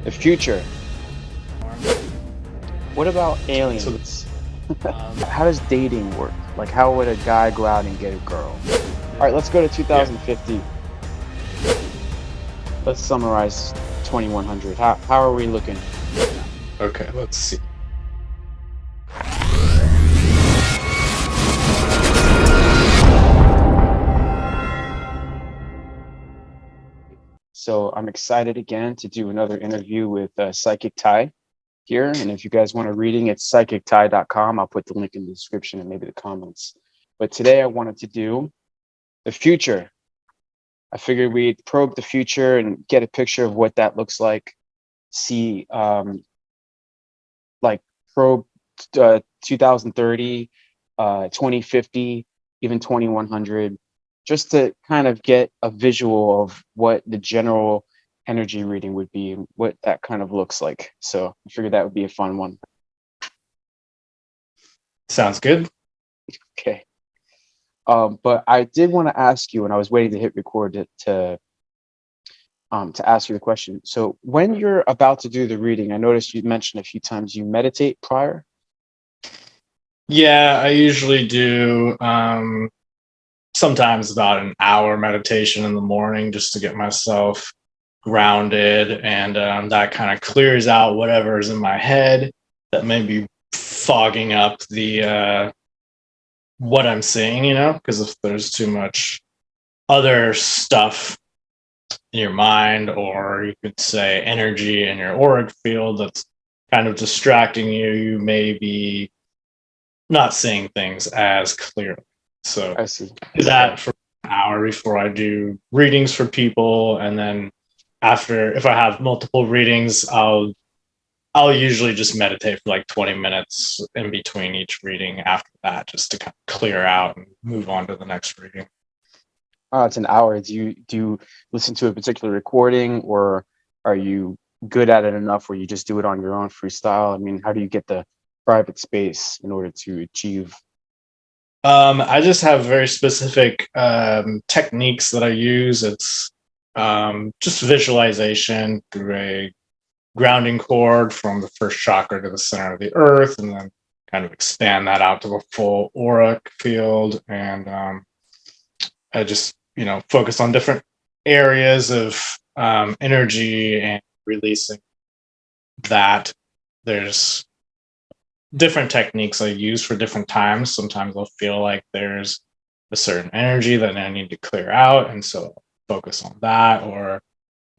The future. What about So, aliens? um, How does dating work? Like, how would a guy go out and get a girl? All right, let's go to yeah. 2050. Let's summarize 2100. How are we looking? Okay, let's see. So I'm excited again to do another interview with Psychic Tai here. And if you guys want a reading, it's psychictai.com. I'll put the link in the description and maybe the comments. But today I wanted to do the future. I figured we'd probe the future and get a picture of what that looks like. See, like probe 2030, 2050, even 2100, just to kind of get a visual of what the general energy reading would be and what that kind of looks like. So I figured that would be a fun one. Sounds good. Okay. But I did want to ask you, and I was waiting to hit record to ask you the question. So when you're about to do the reading, I noticed you mentioned a few times you meditate prior. Yeah, I usually do sometimes about an hour meditation in the morning just to get myself grounded, and that kind of clears out whatever is in my head that may be fogging up the what I'm seeing, because if there's too much other stuff in your mind, or you could say energy in your auric field that's kind of distracting you, you may be not seeing things as clearly. So I see. do that for an hour before I do readings for people, and then after, if I have multiple readings, I'll usually just meditate for like 20 minutes in between each reading after that, just to kind of clear out and move on to the next reading. Oh, it's an hour. Do you listen to a particular recording, or are you good at it enough where you just do it on your own freestyle? I mean, how do you get the private space in order to achieve? I just have very specific techniques that I use. It's just visualization through a grounding cord from the first chakra to the center of the earth, and then kind of expand that out to the full auric field. And I just, focus on different areas of energy and releasing that. There's different techniques I use for different times. Sometimes I'll feel like there's a certain energy that I need to clear out, and so I'll focus on that. Or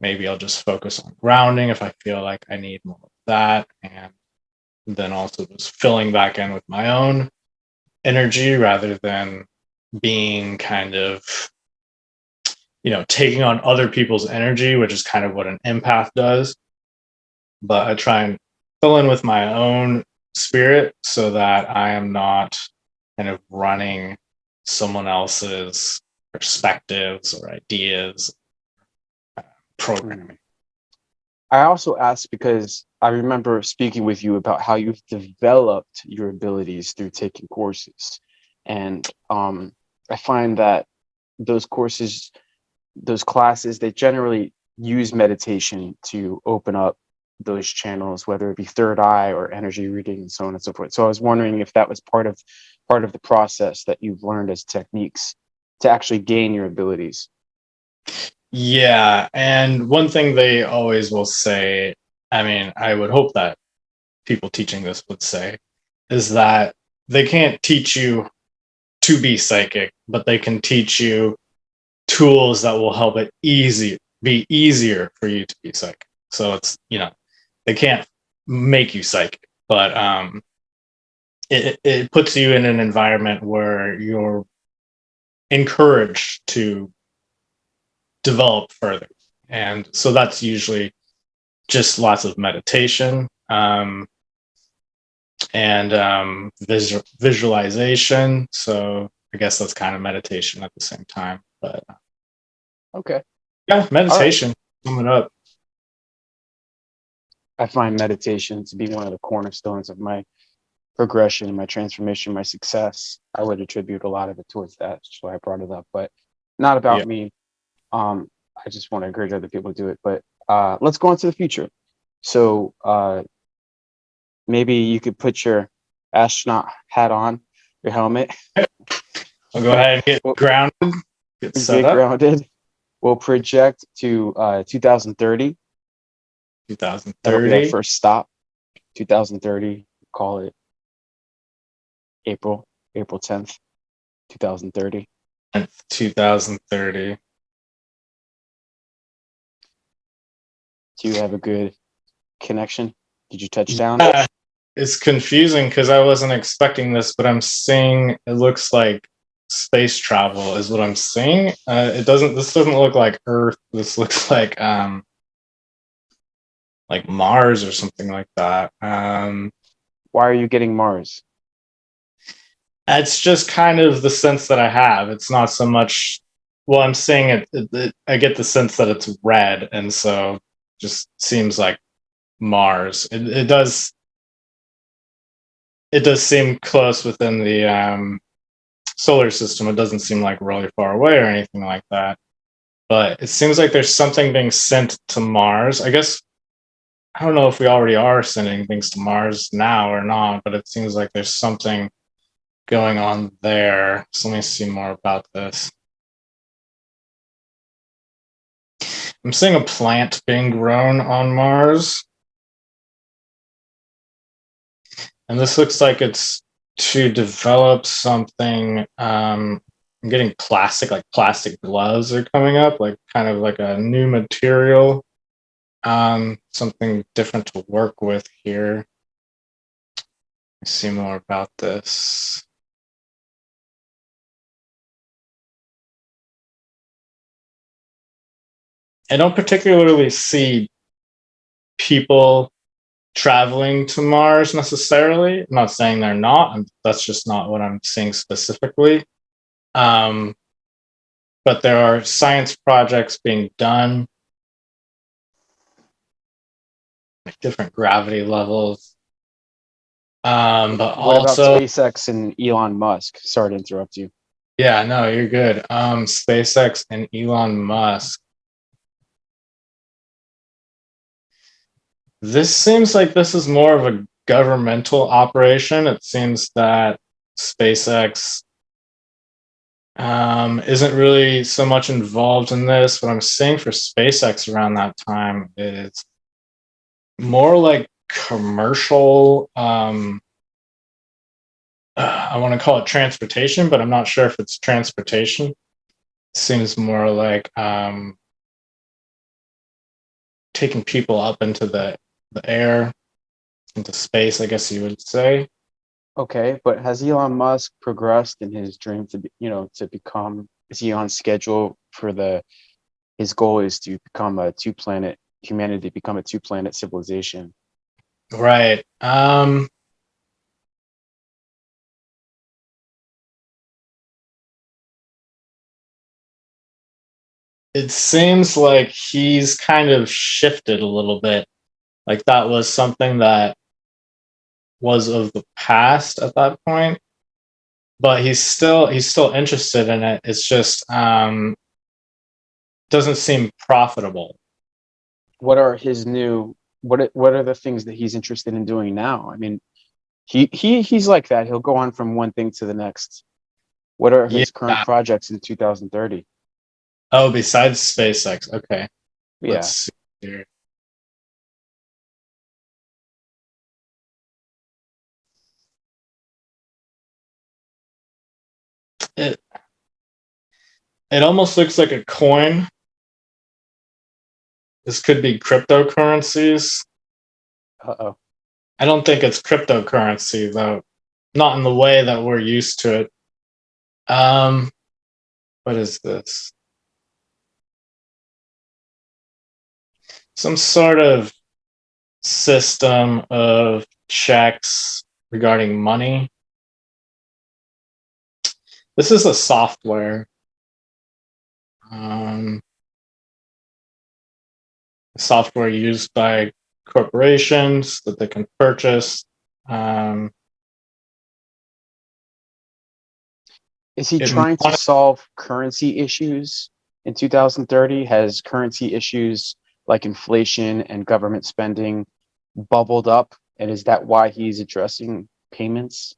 maybe I'll just focus on grounding if I feel like I need more of that. And then also just filling back in with my own energy rather than being kind of, taking on other people's energy, which is kind of what an empath does. But I try and fill in with my own spirit so that I am not kind of running someone else's perspectives or ideas, programming. I also asked because I remember speaking with you about how you've developed your abilities through taking courses. And I find that those courses, those classes, they generally use meditation to open up those channels, whether it be third eye or energy reading and so on and so forth. So I was wondering if that was part of the process that you've learned as techniques to actually gain your abilities. Yeah, and one thing they always will say, I mean, I would hope that people teaching this would say, is that they can't teach you to be psychic, but they can teach you tools that will help it be easier for you to be psychic. So it's, they can't make you psychic, but it puts you in an environment where you're encouraged to develop further. And so that's usually just lots of meditation, and visualization. So I guess that's kind of meditation at the same time. But Okay. yeah, All right. meditation, sum it up. I find meditation to be one of the cornerstones of my progression, my transformation, my success. I would attribute a lot of it towards that. That's why I brought it up, but not Yeah. about me. I just want to encourage other people to do it. But let's go into the future. So maybe you could put your astronaut hat on, your helmet. I'll go ahead and get We'll grounded, get set get up. grounded. We'll project to 2030. That'll be our 2030 first stop. 2030. Call it April 10th, 2030. and 2030. Do you have a good connection? Did you touch down? Yeah, it's confusing because I wasn't expecting this, but I'm seeing it looks like space travel is what I'm seeing. It doesn't. This doesn't look like Earth. This looks like Mars or something like that. Why are you getting Mars? It's just kind of the sense that I have. It's not so much. Well, I'm seeing it. I get the sense that it's red, and so just seems like Mars. It does. It does seem close within the solar system. It doesn't seem like really far away or anything like that. But it seems like there's something being sent to Mars. I guess I don't know if we already are sending things to Mars now or not, but it seems like there's something going on there. So let me see more about this. I'm seeing a plant being grown on Mars. And this looks like it's to develop something. I'm getting like plastic gloves are coming up, like kind of like a new material. Something different to work with here. Let's see more about this. I don't particularly see people traveling to Mars necessarily. I'm not saying they're not. That's just not what I'm seeing specifically. Um, but there are science projects being done, like different gravity levels. But What about also, SpaceX and Elon Musk? Sorry to interrupt you. yeah, no, you're good. SpaceX and Elon Musk. This seems like this is more of a governmental operation. It seems that SpaceX isn't really so much involved in this. What I'm seeing for SpaceX around that time is more like commercial. I want to call it transportation, but I'm not sure if it's transportation. It seems more like taking people up into the air, into space, I guess you would say. Okay, but has Elon Musk progressed in his dream to be, to become? Is he on schedule for his goal is to become a two-planet humanity, become a two-planet civilization? Right. It seems like he's kind of shifted a little bit. Like that was something that was of the past at that point, but he's still interested in it. It's just doesn't seem profitable. What are his new what are the things that he's interested in doing now? I mean, he's like that. He'll go on from one thing to the next. What are Yeah. his current projects in 2030? Oh, besides SpaceX. Okay. Let's Yeah. see here. It it almost looks like a coin. This could be cryptocurrencies. Uh-oh. I don't think it's cryptocurrency though. Not in the way that we're used to it. Um, what is this? Some sort of system of checks regarding money. This is a software. Um, Software used by corporations that they can purchase. Um, Is he it, trying to solve currency issues in 2030? Has currency issues like inflation and government spending bubbled up? And is that why he's addressing payments?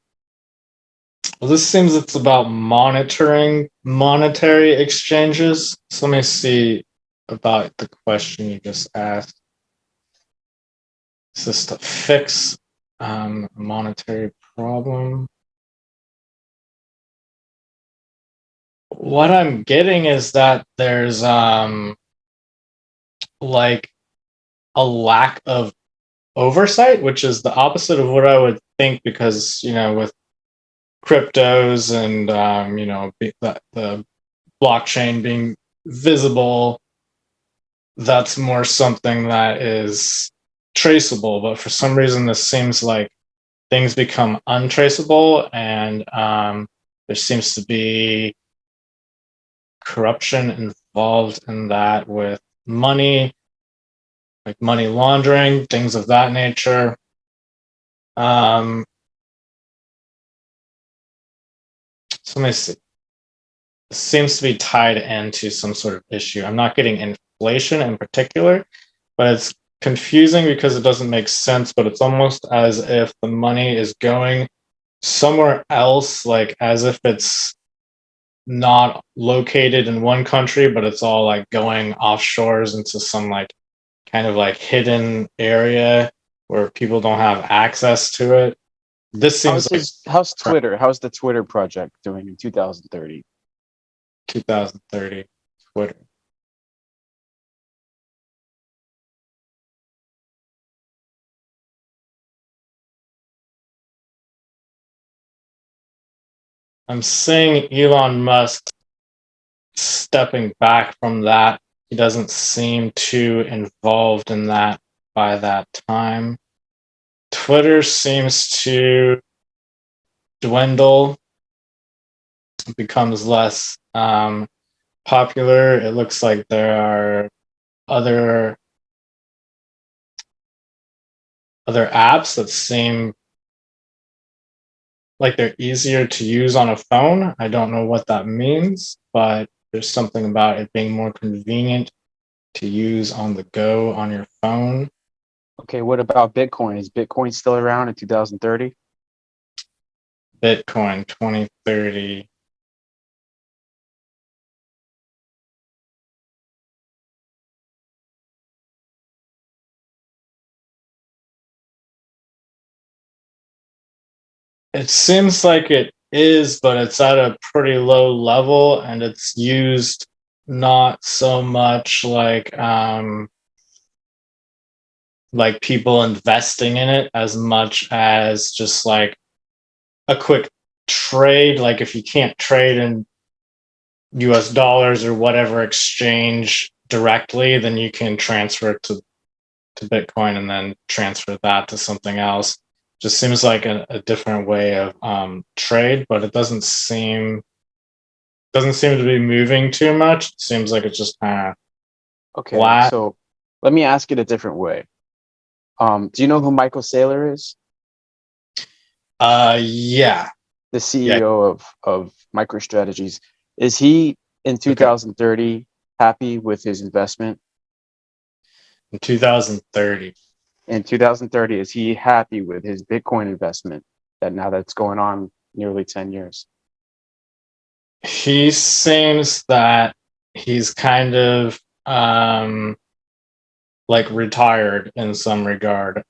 Well, this seems it's about monitoring monetary exchanges. So let me see about the question you just asked. Is this to fix a monetary problem? What I'm getting is that there's like a lack of oversight, which is the opposite of what I would think, because with cryptos and the blockchain being visible, that's more something that is traceable. But for some reason, this seems like things become untraceable, and there seems to be corruption involved in that, with money, like money laundering, things of that nature. So let me see. It seems to be tied into some sort of issue. I'm not getting inflation in particular, but it's confusing because it doesn't make sense. But it's almost as if the money is going somewhere else, like as if it's not located in one country, but it's all like going offshores into some like kind of like hidden area where people don't have access to it. This seems like How's Twitter? How's the Twitter project doing in 2030? 2030 Twitter. I'm seeing Elon Musk stepping back from that. He doesn't seem too involved in that by that time. Twitter seems to dwindle, becomes less popular. It looks like there are other apps that seem like they're easier to use on a phone. I don't know what that means, but there's something about it being more convenient to use on the go on your phone. Okay, what about Bitcoin? Is Bitcoin still around in 2030? Bitcoin 2030. It seems like it is, but it's at a pretty low level, and it's used not so much like people investing in it as much as just like a quick trade. Like if you can't trade in US dollars or whatever exchange directly, then you can transfer it to Bitcoin and then transfer that to something else. Just seems like a different way of trade, but it doesn't seem to be moving too much. It seems like it's just kind of Okay, flat. so let me ask it a different way. Do you know who Michael Saylor is? Yeah. The Yeah. CEO of MicroStrategies. Is he in Okay. 2030 happy with his investment? In 2030. In 2030, is he happy with his Bitcoin investment that now that's going on nearly 10 years? He seems that he's kind of like retired in some regard.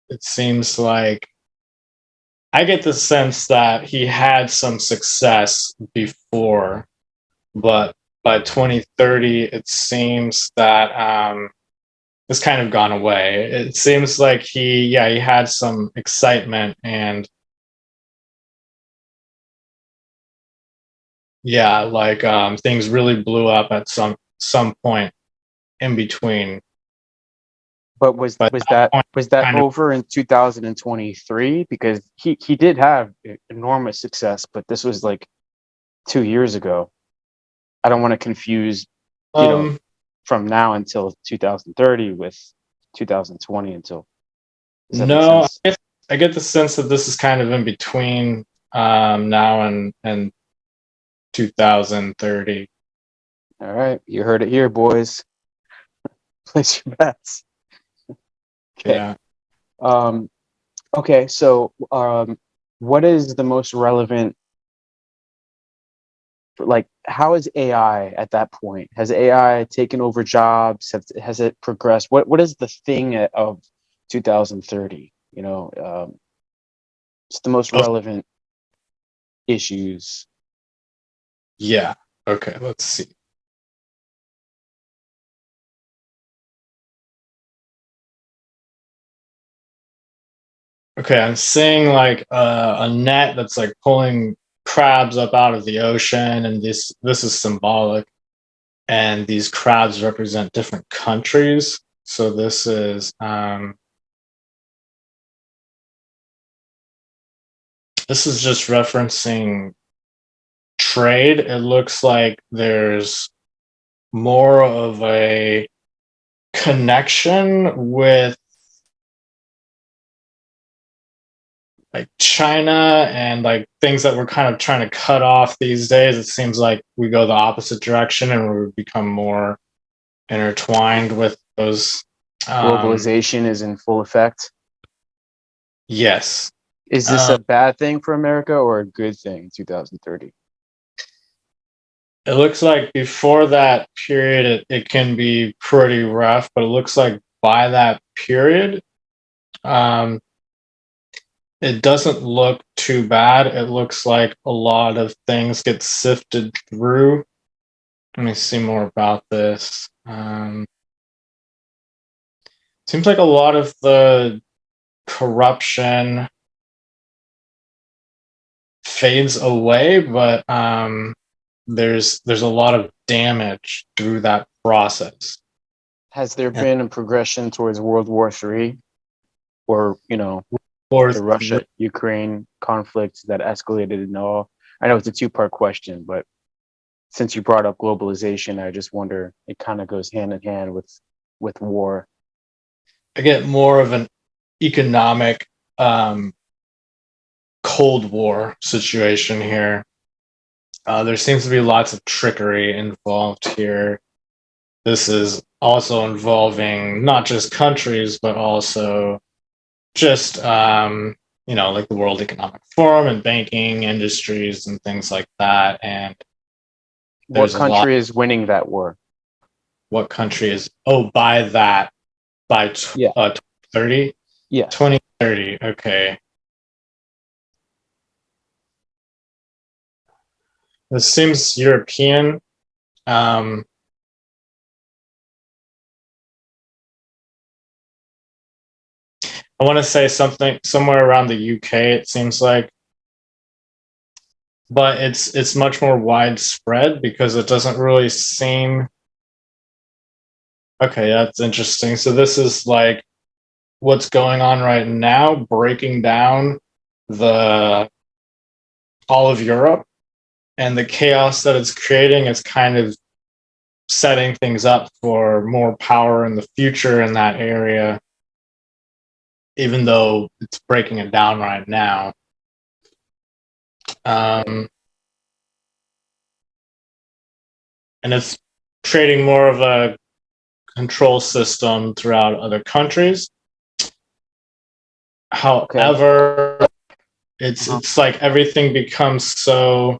It seems like I get the sense that he had some success before, but by 2030, it seems that it's kind of gone away. It seems like he had some excitement, and like things really blew up at some point in between. But But that point, was that kind of over in 2023? Because he did have enormous success, but this was like 2 years ago. I don't want to confuse, you know, um from now until 2030 with 2020 until. Does that make no, sense? I get the sense that this is kind of in between now and 2030. All right, you heard it here, boys. place your bets. Okay. Yeah. Okay. So, what is the most relevant? Like, how is AI at that point? Has AI taken over jobs? Has it progressed? What is the thing of 2030? It's the most Oh, relevant issues. yeah. Okay. Let's see. Okay, I'm seeing like a net that's like pulling crabs up out of the ocean, and this is symbolic. And these crabs represent different countries. So this is just referencing trade. It looks like there's more of a connection with like China and like things that we're kind of trying to cut off these days. It seems like we go the opposite direction and we become more intertwined with those. Globalization is in full effect. Yes. Is this a bad thing for America or a good thing? 2030. It looks like before that period, it can be pretty rough, but it looks like by that period, um, it doesn't look too bad. It looks like a lot of things get sifted through. Let me see more about this. Seems like a lot of the corruption fades away, but there's a lot of damage through that process. Has there been a progression towards World War III, or Or the Russia-Ukraine conflict that escalated in all? I know it's a two-part question, but since you brought up globalization, I just wonder, it kind of goes hand in hand with war. I get more of an economic Cold War situation here. There seems to be lots of trickery involved here. This is also involving not just countries, but also just like the World Economic Forum and banking industries and things like that. And What there's a lot. country is winning that war? What country is? Oh, by that by Yeah. 2030. Yes. 2030. Okay. This seems European. I want to say something somewhere around the UK. It seems like, but it's much more widespread because it doesn't really seem. Okay, that's interesting. So this is like what's going on right now, breaking down the all of Europe, and the chaos that it's creating is kind of setting things up for more power in the future in that area, even though it's breaking it down right now. And it's creating more of a control system throughout other countries. However, it's like everything becomes so.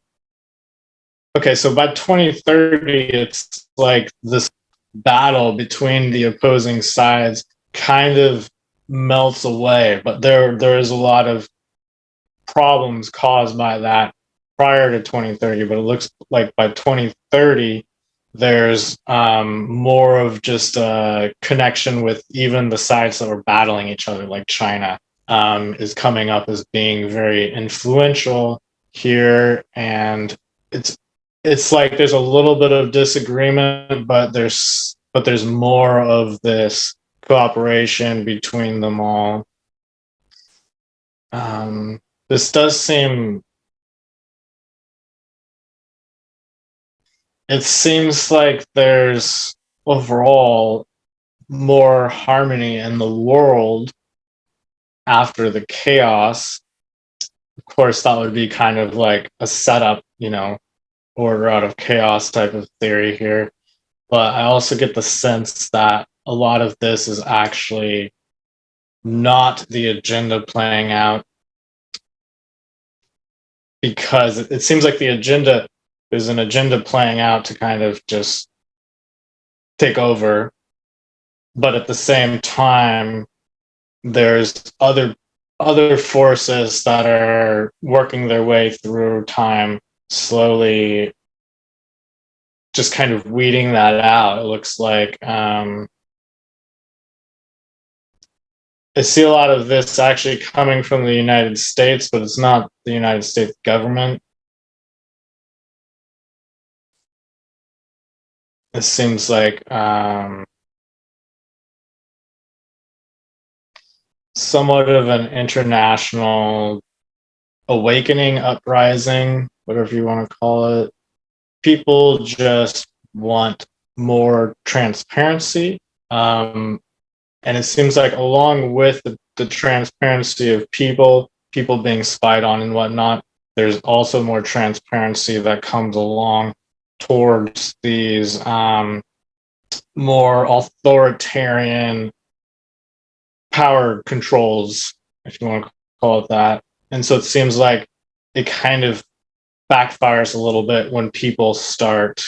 Okay, so by 2030, it's like this battle between the opposing sides kind of melts away, but there is a lot of problems caused by that prior to 2030. But it looks like by 2030, there's more of just a connection with even the sides that were battling each other, like China is coming up as being very influential here, and it's like there's a little bit of disagreement, but there's more of this cooperation between them all. This does seem. It seems like there's overall more harmony in the world after the chaos. Of course, that would be kind of like a setup, order out of chaos type of theory here. But I also get the sense that a lot of this is actually not the agenda playing out, because it seems like there's an agenda playing out to kind of just take over, but at the same time, there's other forces that are working their way through time, slowly just kind of weeding that out. It looks like I see a lot of this actually coming from the United States, but it's not the United States government. It seems like somewhat of an international awakening, uprising, whatever you want to call it. People just want more transparency. And it seems like along with the transparency of people being spied on and whatnot, there's also more transparency that comes along towards these more authoritarian power controls, if you want to call it that. And so it seems like it kind of backfires a little bit when people start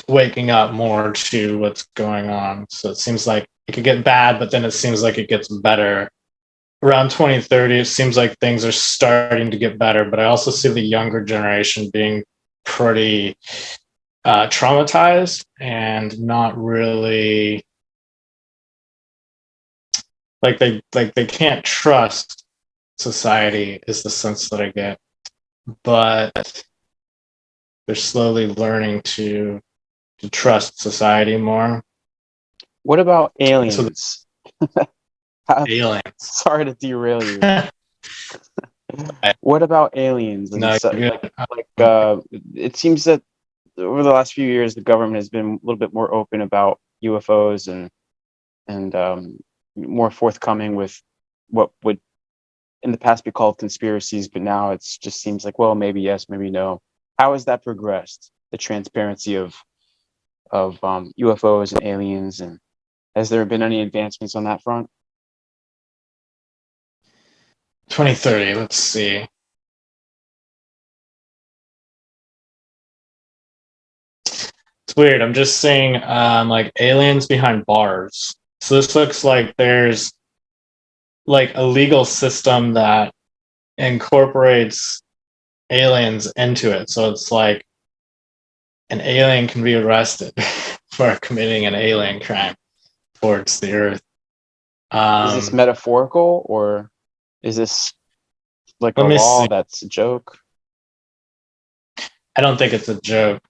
waking up more to what's going on. So it seems like it could get bad, but then it seems like it gets better. Around 2030, it seems like things are starting to get better, but I also see the younger generation being pretty traumatized and not really they can't trust society, is the sense that I get. But they're slowly learning to trust society more. What about So aliens? aliens. Sorry to derail you. What about aliens? And No, so, good. it seems that over the last few years, the government has been a little bit more open about UFOs and more forthcoming with what would in the past be called conspiracies, but now it's just seems like, well, maybe yes, maybe no. How has that progressed? The transparency of UFOs and aliens, and has there been any advancements on that front? 2030, let's see. It's weird. I'm just seeing like aliens behind bars. So this looks like there's like a legal system that incorporates aliens into it. So it's like an alien can be arrested for committing an alien crime towards the Earth. Is this metaphorical, or is this like a Let me law see. that's a joke? I don't think it's a joke.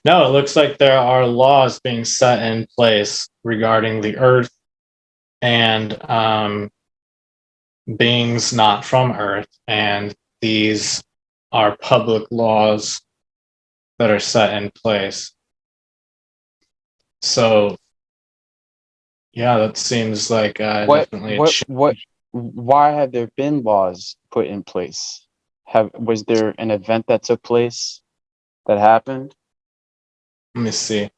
No, it looks like there are laws being set in place regarding the Earth and beings not from Earth. And these are public laws that are set in place. So, yeah, that seems like definitely a What? Why have there been laws put in place? Was there an event that took place that happened? Let me see.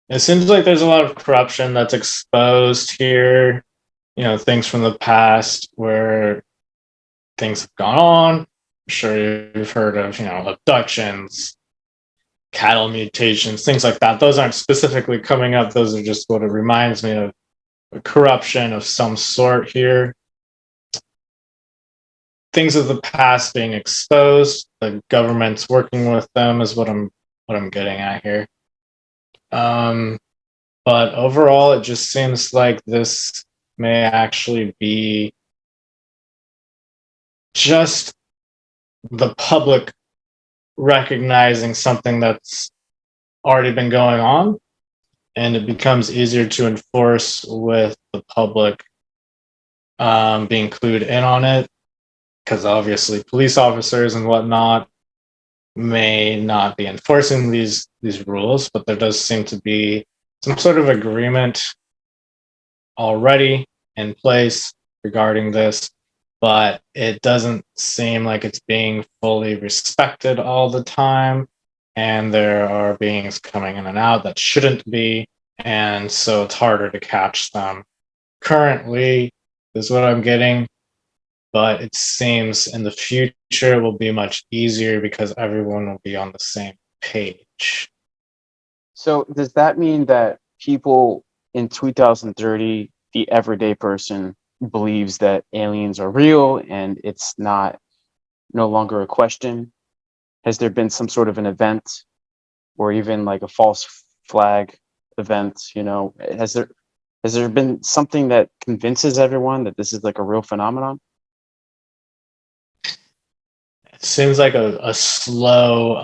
It seems like there's a lot of corruption that's exposed here. You know, things from the past where things have gone on. I'm sure you've heard of, abductions, cattle mutations, things like that. Those aren't specifically coming up. Those are just what it reminds me of, a corruption of some sort here. Things of the past being exposed. The government's working with them is what I'm getting at here. But overall, it just seems like this may actually be just the public recognizing something that's already been going on, and it becomes easier to enforce with the public being clued in on it, because obviously police officers and whatnot may not be enforcing these rules, but there does seem to be some sort of agreement already in place regarding this. but it doesn't seem like it's being fully respected all the time. And there are beings coming in and out that shouldn't be. And so it's harder to catch them. Currently, is what I'm getting, but it seems in the future it will be much easier because everyone will be on the same page. So does that mean that people in 2030, the everyday person believes that aliens are real and it's not no longer a question? Has there been some sort of an event or even like a false flag event? Has there been something that convinces everyone that this is like a real phenomenon? It seems like a slow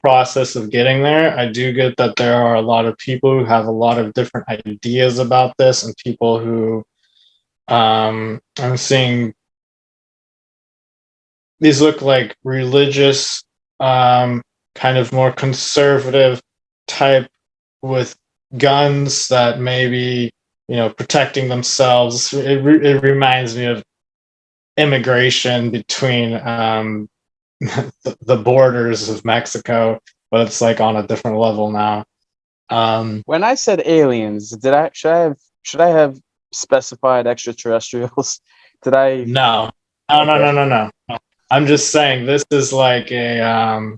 process of getting there. I do get that there are a lot of people who have a lot of different ideas about this, and people who I'm seeing these look like religious, kind of more conservative type with guns that maybe protecting themselves. It reminds me of immigration between the borders of Mexico, but it's like on a different level now. When I said aliens, should I have specified extraterrestrials? Did I? No, no, no, Okay. no, no, no. I'm just saying this is like a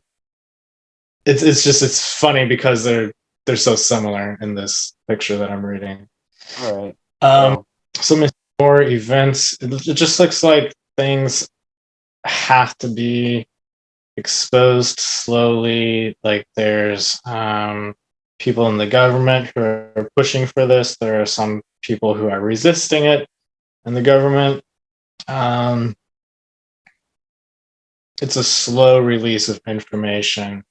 it's funny because they're so similar in this picture that I'm reading. All right. Um, Well, some more events. It just looks like things have to be exposed slowly. Like there's people in the government who are pushing for this. There are some people who are resisting it in the government. Um, it's a slow release of information.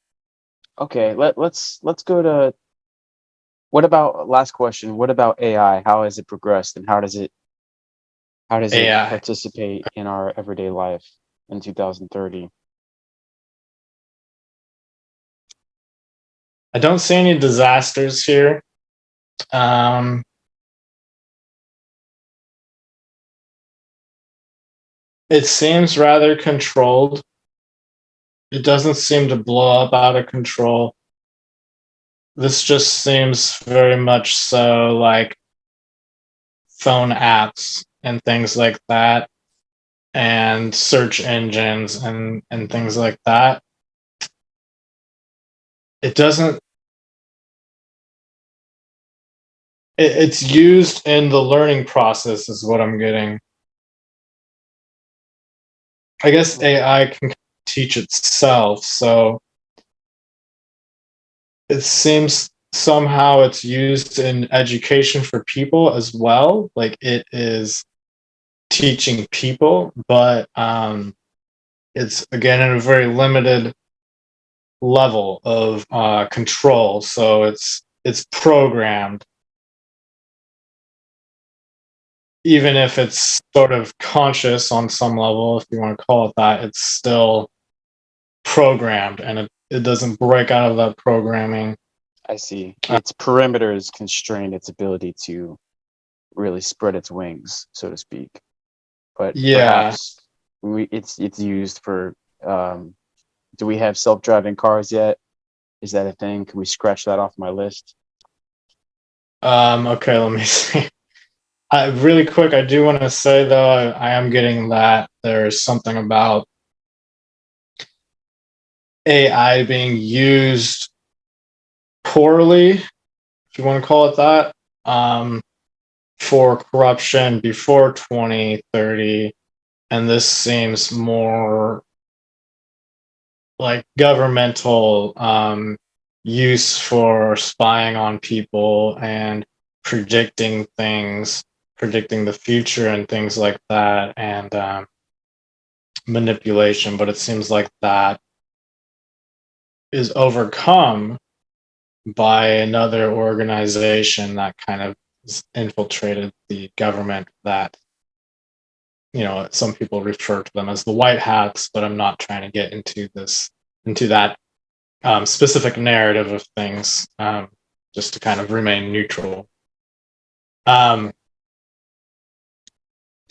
okay. Let's go to what about last question? What about AI? How has it progressed and how does it AI. participate in our everyday life in 2030? I don't see any disasters here. Um, it seems rather controlled. It doesn't seem to blow up out of control. This just seems very much so like phone apps and things like that, and search engines and things like that. It doesn't. It's used in the learning process, is what I'm getting. I guess AI can teach itself, so it seems somehow it's used in education for people as well. Like it is teaching people, but it's again in a very limited level of control. So it's programmed, even if it's sort of conscious on some level, if you want to call it that. It's still programmed, and it doesn't break out of that programming. I see. Its perimeters constrain its ability to really spread its wings, so to speak. But Yeah. perhaps it's used for. Do we have self-driving cars yet? Is that a thing? Can we scratch that off my list? Okay. Let me see. Really quick, I do want to say though, I am getting that there's something about AI being used poorly, if you want to call it that, um, for corruption before 2030. And this seems more like governmental use for spying on people and predicting things, predicting the future and things like that, and manipulation. But it seems like that is overcome by another organization that kind of infiltrated the government, that some people refer to them as the white hats, but I'm not trying to get into that specific narrative of things, just to kind of remain neutral. um,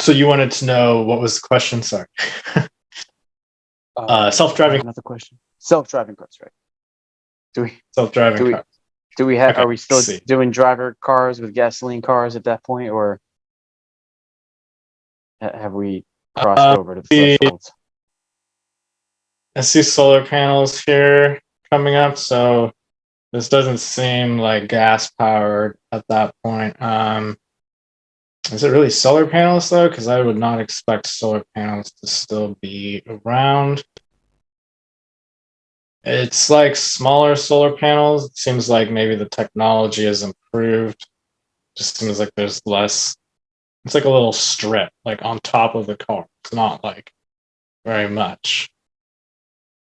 So you wanted to know what was the question? Sorry. I have Self-driving another question. Self-driving cars, right? Do we self-driving do we car. do we have? Okay, Are we still let's see. doing driver cars with gasoline cars at that point, or have we crossed Um, over the threshold? I see solar panels here coming up, so this doesn't seem like gas powered at that point. Is it really solar panels though? Because I would not expect solar panels to still be around. It's like smaller solar panels. It seems like maybe the technology has improved. Just seems like there's less. It's like a little strip, like on top of the car. It's not like very much.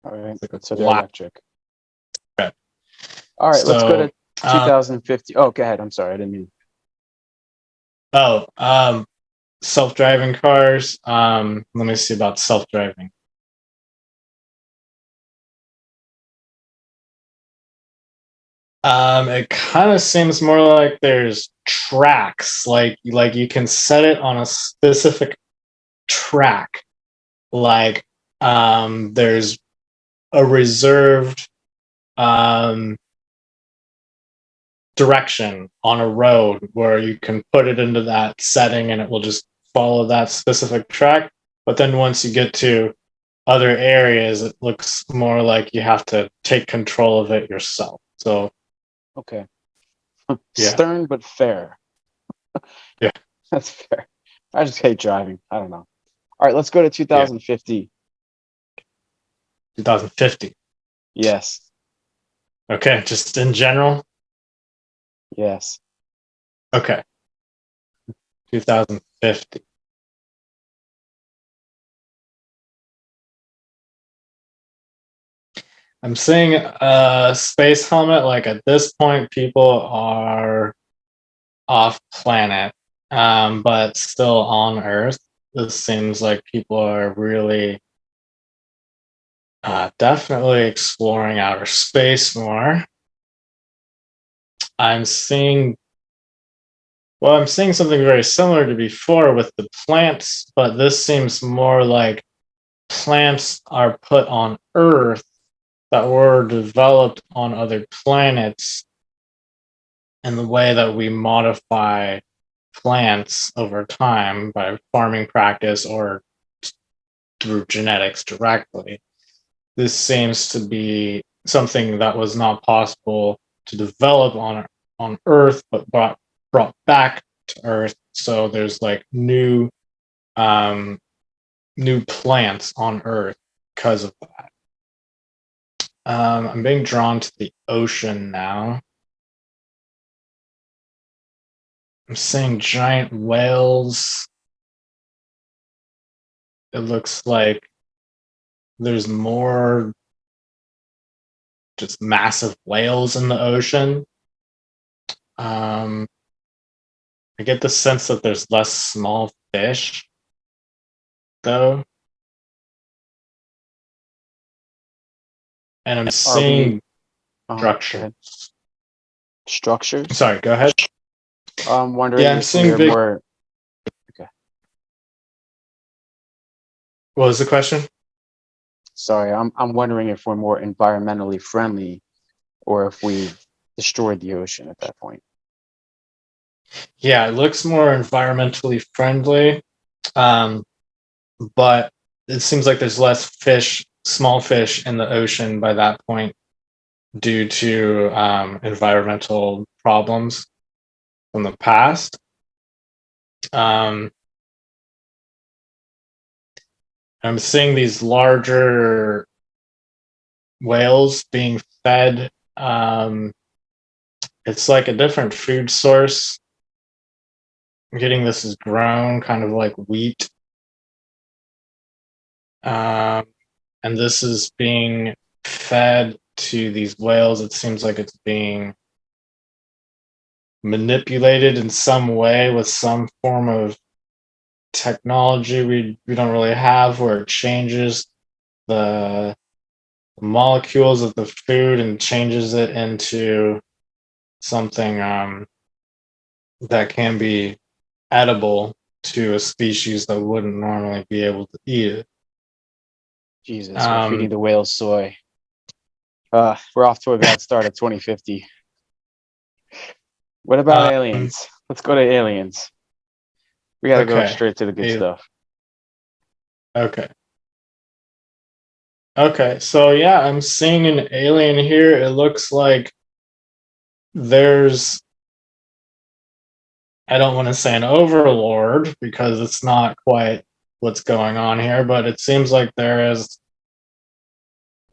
All right, It's like a so they're flat electric. strip. All right, let's go to So, 2050. Oh, go ahead. I'm sorry, I didn't mean. oh, self-driving cars. Let me see about self-driving. It kind of seems more like there's tracks, like you can set it on a specific track. Like there's a reserved um, direction on a road where you can put it into that setting and it will just follow that specific track. But then once you get to other areas, it looks more like you have to take control of it yourself. So Okay, yeah, stern but fair. yeah, That's fair. I just hate driving. I don't know. All right, let's go to yeah. 2050. 2050. Yes, Okay, just in general. yes. Okay, 2050. I'm seeing a space helmet. Like at this point, people are off planet, but still on Earth. This seems like people are really definitely exploring outer space more. I'm seeing, well, I'm seeing something very similar to before with the plants, but this seems more like plants are put on Earth that were developed on other planets, and the way that we modify plants over time by farming practice or through genetics directly. This seems to be something that was not possible to develop on Earth, but brought back to Earth. So there's like um, new plants on Earth because of that. I'm being drawn to the ocean now. I'm seeing giant whales. It looks like there's more just massive whales in the ocean. Um, I get the sense that there's less small fish, though. And I'm Are we? seeing Go structures. ahead. Structures. Sorry, go ahead. I'm Yeah, wondering I'm if we seeing are big. more. Okay, What was the question? sorry. I'm wondering if we're more environmentally friendly, or if we've destroyed the ocean at that point. Yeah, it looks more environmentally friendly, um, but it seems like there's less fish, small fish in the ocean by that point due to environmental problems from the past. Um, I'm seeing these larger whales being fed. It's like a different food source. I'm getting this is grown kind of like wheat. Um, and this is being fed to these whales. It seems like it's being manipulated in some way with some form of technology we don't really have, where it changes the molecules of the food and changes it into something that can be edible. to a species that wouldn't normally be able to eat it. Jesus, we're feeding the whales soy. We're off to a bad start at 2050. What about aliens? Let's go to aliens. We got to go Okay. straight to the good stuff. Okay. Okay, so yeah, I'm seeing an alien here. It looks like there's, I don't want to say an overlord because it's not quite what's going on here, but it seems like there is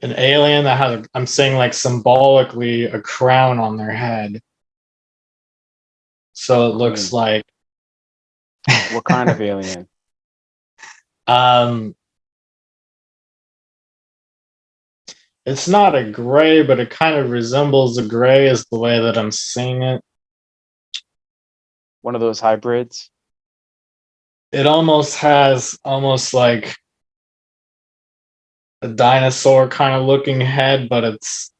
an alien that has, I'm saying like symbolically, a crown on their head. So it looks like. What kind of alien? It's not a gray, but it kind of resembles a gray is the way that I'm seeing it. One of those hybrids? It almost has almost like a dinosaur kind of looking head, but it's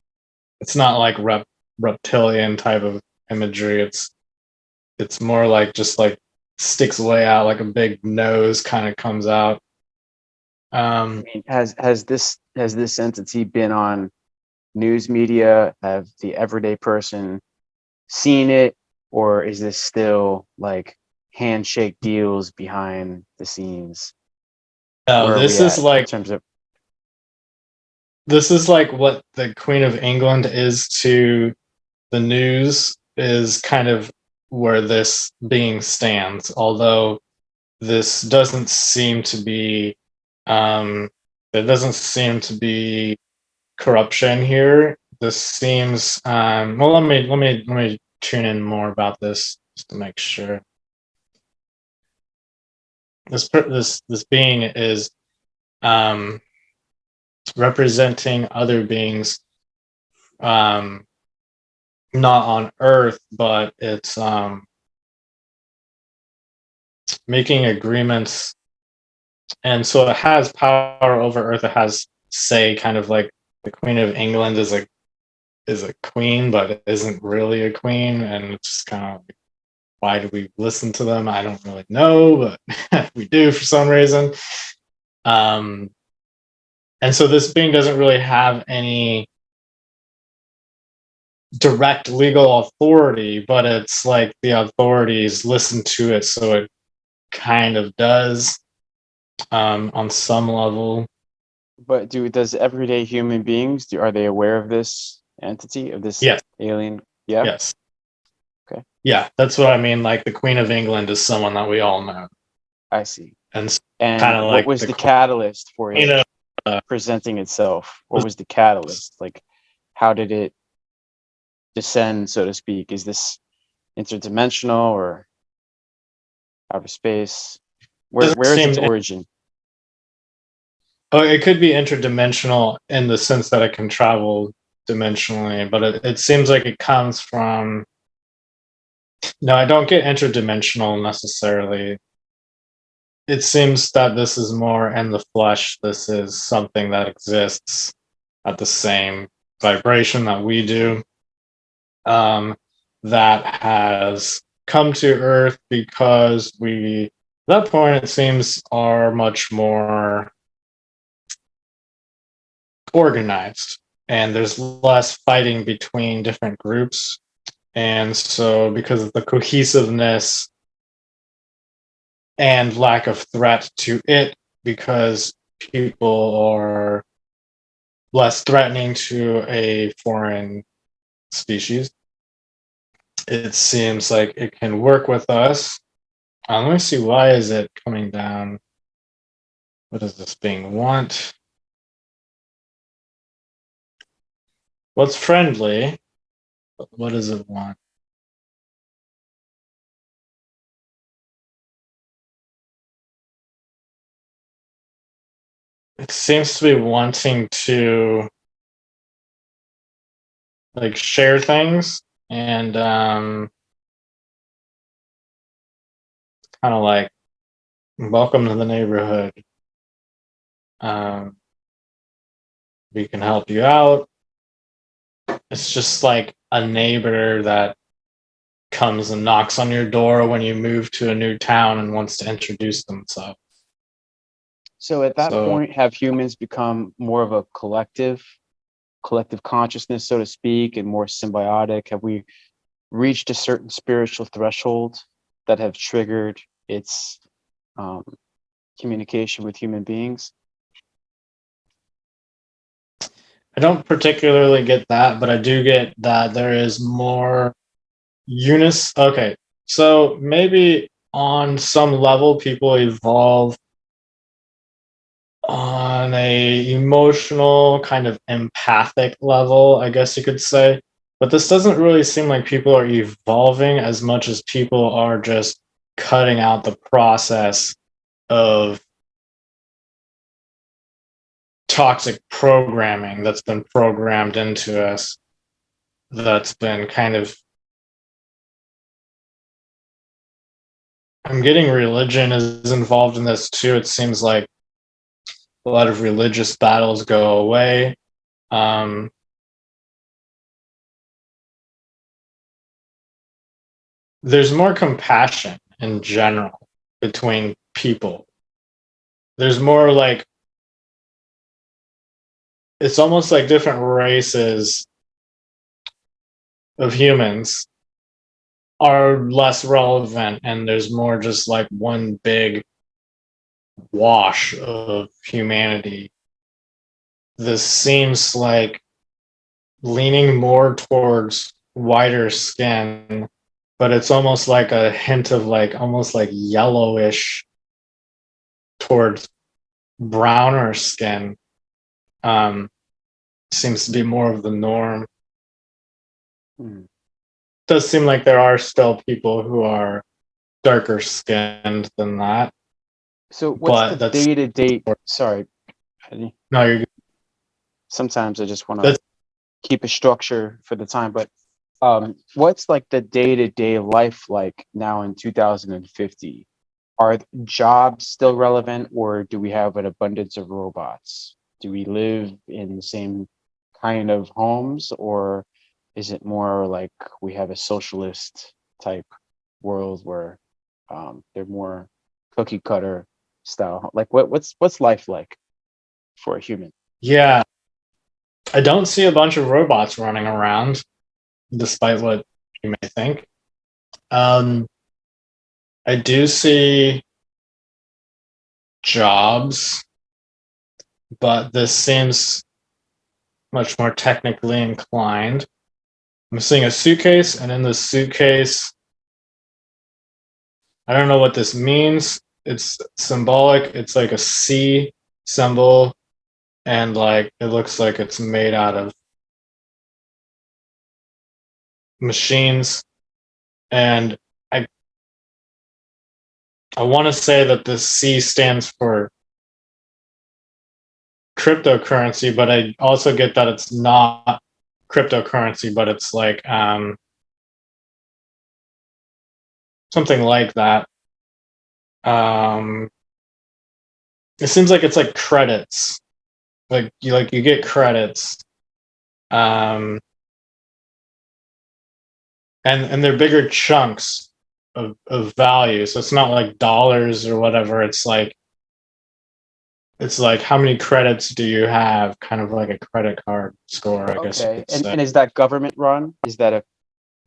not like reptilian type of imagery. It's more like just like sticks way out, like a big nose kind of comes out. I mean, has this entity been on news media? Have the everyday person seen it, or is this still like handshake deals behind the scenes? No, Where are we this is at in like terms of? this is like what the Queen of England is to the news, is kind of where this being stands. Although this doesn't seem to be, there doesn't seem to be corruption here. This seems, well. Let me tune in more about this just to make sure. This being is representing other beings, not on Earth, but it's making agreements, and so it has power over Earth. It has say, kind of like the Queen of England is a queen, but it isn't really a queen, and it's just kind of like, why do we listen to them? I don't really know, but we do for some reason. And so this being doesn't really have any direct legal authority, but it's like the authorities listen to it, so it kind of does, on some level. But does everyday human beings, are they aware of this entity, of this Yes. alien? Yeah. Yes. Okay. Yeah, that's what I mean. Like the Queen of England is someone that we all know, I see. and And kind of what like was the catalyst for Queen it of, presenting itself? What was the catalyst? Like, how did it descend, so to speak? Is this interdimensional or outer space? doesn't Where is seem. its origin? Oh, it could be interdimensional in the sense that it can travel dimensionally, but it seems like it comes from. No, I don't get interdimensional necessarily. It seems that this is more in the flesh. This is something that exists at the same vibration that we do, that has come to Earth because we, at that point, it seems, are much more organized and there's less fighting between different groups. And so, because of the cohesiveness and lack of threat to it, because people are less threatening to a foreign species, it seems like it can work with us. Let me see, why is it coming down? What does this being want? What's friendly? What does it want? It seems to be wanting to like share things, and kind of like, welcome to the neighborhood. Um, we can help you out. It's just like a neighbor that comes and knocks on your door when you move to a new town and wants to introduce themselves. So at that So point, have humans become more of a collective consciousness, so to speak, and more symbiotic? Have we reached a certain spiritual threshold that have triggered its um, communication with human beings? I don't particularly get that, but I do get that there is more Okay, so maybe on some level, people evolve on a emotional kind of empathic level, I guess you could say. But this doesn't really seem like people are evolving as much as people are just cutting out the process of toxic programming that's been programmed into us, that's been kind of, I'm getting religion is involved in this too. It seems like a lot of religious battles go away. Um, there's more compassion in general between people. There's more like, it's almost like different races of humans are less relevant, and there's more just like one big wash of humanity. This seems like leaning more towards whiter skin, but it's almost like a hint of like almost like yellowish towards browner skin. Seems to be more of the norm. Hmm. Does seem like there are still people who are darker skinned than that, So what's but the that's day-to-day? Sorry, no, you're sometimes I just want to that's keep a structure for the time, but what's like the day-to-day life like now in 2050? Are jobs still relevant, or do we have an abundance of robots? Do we live in the same kind of homes, or is it more like we have a socialist type world where they're more cookie cutter style? Like what's life like for a human? yeah. I don't see a bunch of robots running around, despite what you may think. Um, I do see jobs, but this seems much more technically inclined. I'm seeing a suitcase, and in this suitcase, I don't know what this means. It's symbolic. It's like a C symbol, and like it looks like it's made out of machines. And I I want to say that this C stands for cryptocurrency, but I also get that it's not cryptocurrency, but it's like something like that. Um, it seems like it's like credits, like you get credits, um, and they're bigger chunks of value. So it's not like dollars or whatever. It's like how many credits do you have? Kind of like a credit card score, I guess you Okay, could say. and is that government run? Is that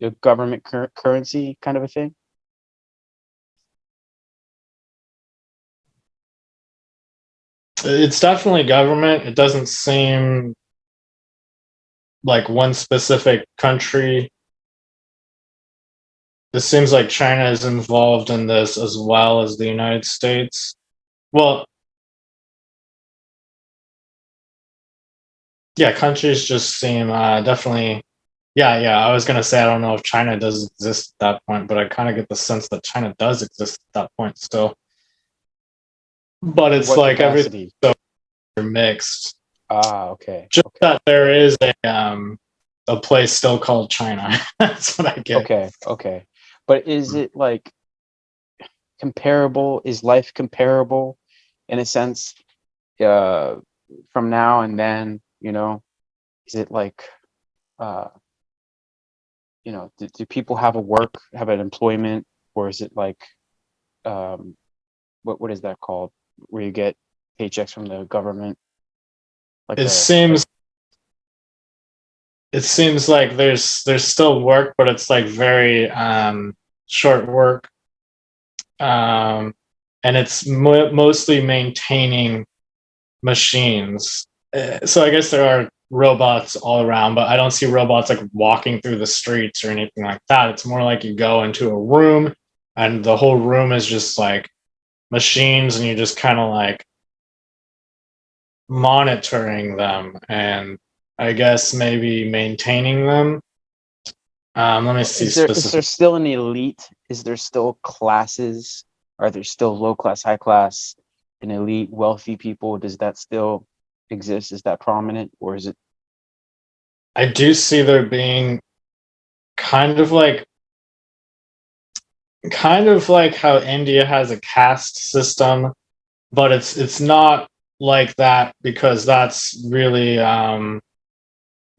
a government currency kind of a thing? It's definitely government. It doesn't seem like one specific country. It seems like China is involved in this as well as the United States. Well, yeah, countries just seem definitely. Yeah, yeah. I was gonna say I don't know if China does exist at that point, but I kind of get the sense that China does exist at that point still. But In it's what like everything capacity? so mixed. Ah, okay, Just okay, that there is a place still called China. That's what I get. okay, okay. But is it like comparable? Is life comparable in a sense, uh, from now and then? Is it like uh, do people have an employment, or is it like, um, what is that called, where you get paychecks from the government, like It a seems it seems like there's still work, but it's like very short work, um, and it's mostly maintaining machines. So I guess there are robots all around, but I don't see robots like walking through the streets or anything like that. It's more like you go into a room and the whole room is just like machines, and you just kind of like monitoring them and I guess maybe maintaining them. Let me see is there specific. still an elite? Is there still classes? Are there still low class, high class, and elite wealthy people? Does that still exist? Is that prominent, or is it? I do see there being kind of like how India has a caste system, but it's not like that because that's really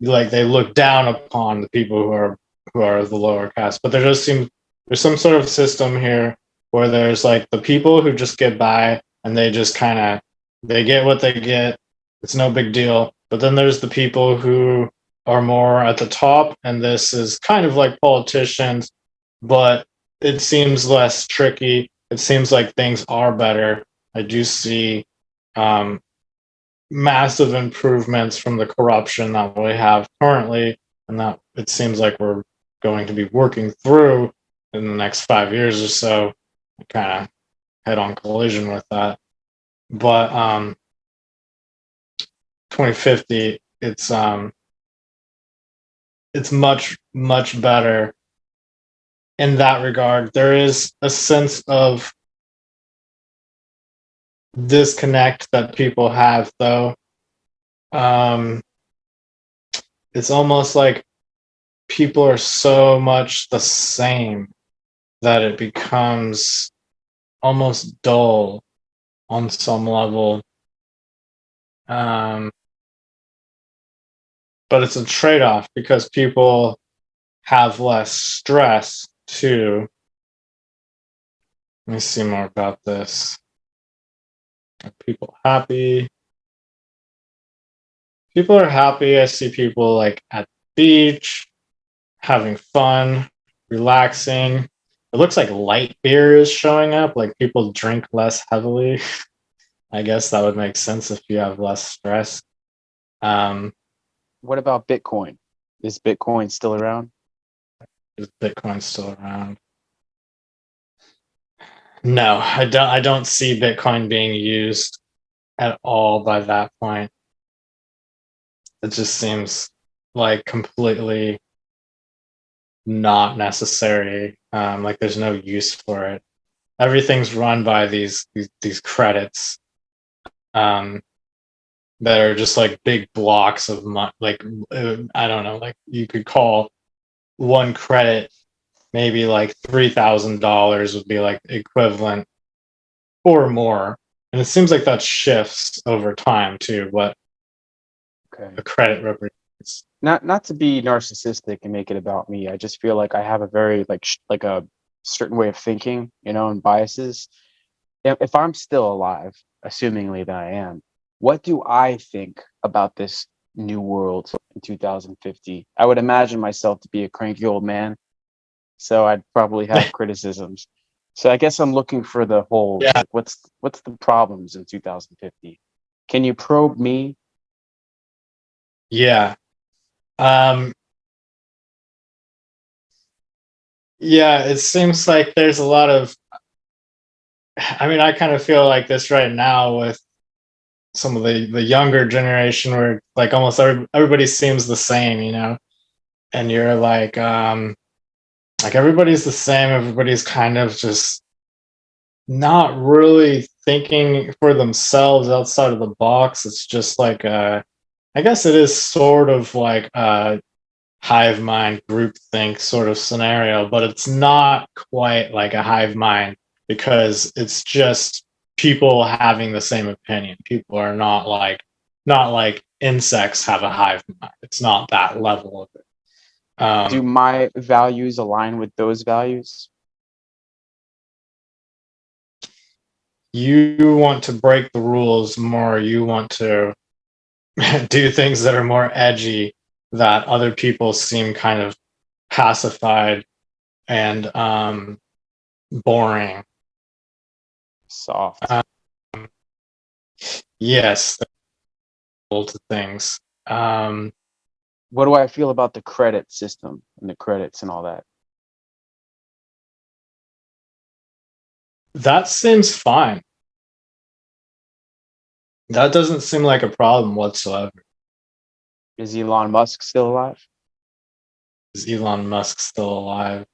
like they look down upon the people who are the lower caste. But there does seem there's some sort of system here where there's like the people who just get by and they just kind of they get what they get. It's no big deal. But then there's the people who are more at the top, and this is kind of like politicians, but it seems less tricky. It seems like things are better. I do see um, massive improvements from the corruption that we have currently, and that it seems like we're going to be working through in the next 5 years or so. Kind of head on collision with that. But 2050, it's much better in that regard. There is a sense of disconnect that people have, though. Um, it's almost like people are so much the same that it becomes almost dull on some level. Um, but it's a trade off because people have less stress too. Let me see more about this. Are people happy? People are happy. I see people like at the beach, having fun, relaxing. It looks like light beer is showing up, like people drink less heavily. I guess that would make sense if you have less stress. Um, What about Bitcoin? Is Bitcoin still around? is Bitcoin still around? No, I don't. I don't see Bitcoin being used at all by that point. It just seems like completely not necessary. Like there's no use for it. Everything's run by these credits um, that are just like big blocks of money. Like I don't know. Like you could call one credit maybe like $3,000 would be like equivalent or more. And it seems like that shifts over time too. What Okay. a credit represents. Not to be narcissistic and make it about me. I just feel like I have a very like a certain way of thinking, and biases. If I'm still alive, assumingly that I am, what do I think about this new world in 2050? I would imagine myself to be a cranky old man, so I'd probably have criticisms. So I guess I'm looking for the holes. Yeah, Like, what's the problems in 2050? Can you probe me? yeah. Um, yeah, it seems like there's a lot of. I mean, I kind of feel like this right now with some of the younger generation, where like almost everybody seems the same, and you're like everybody's the same. Everybody's kind of just not really thinking for themselves outside of the box. It's just like I guess it is sort of like a hive mind group think sort of scenario, but it's not quite like a hive mind because it's just people having the same opinion. People are not like insects have a hive mind. It's not that level of it. Do Um, my values align with those values? you want to break the rules more. You want to do things that are more edgy, that other people seem kind of pacified and boring. Soft. Um, yes, to things. Um, What do I feel about the credit system and the credits and all that? that seems fine. That doesn't seem like a problem whatsoever. Is Elon Musk still alive? Is Elon Musk still alive?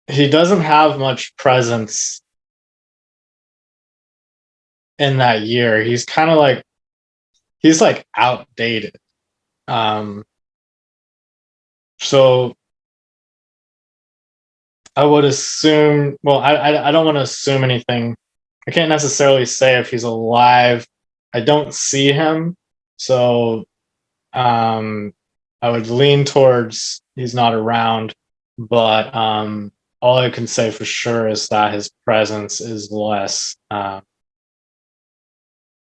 He doesn't have much presence in that year. He's like outdated. Um, so I would assume. Well, I don't want to assume anything. I can't necessarily say if he's alive. I don't see him, so um, I would lean towards he's not around. But all I can say for sure is that his presence is less I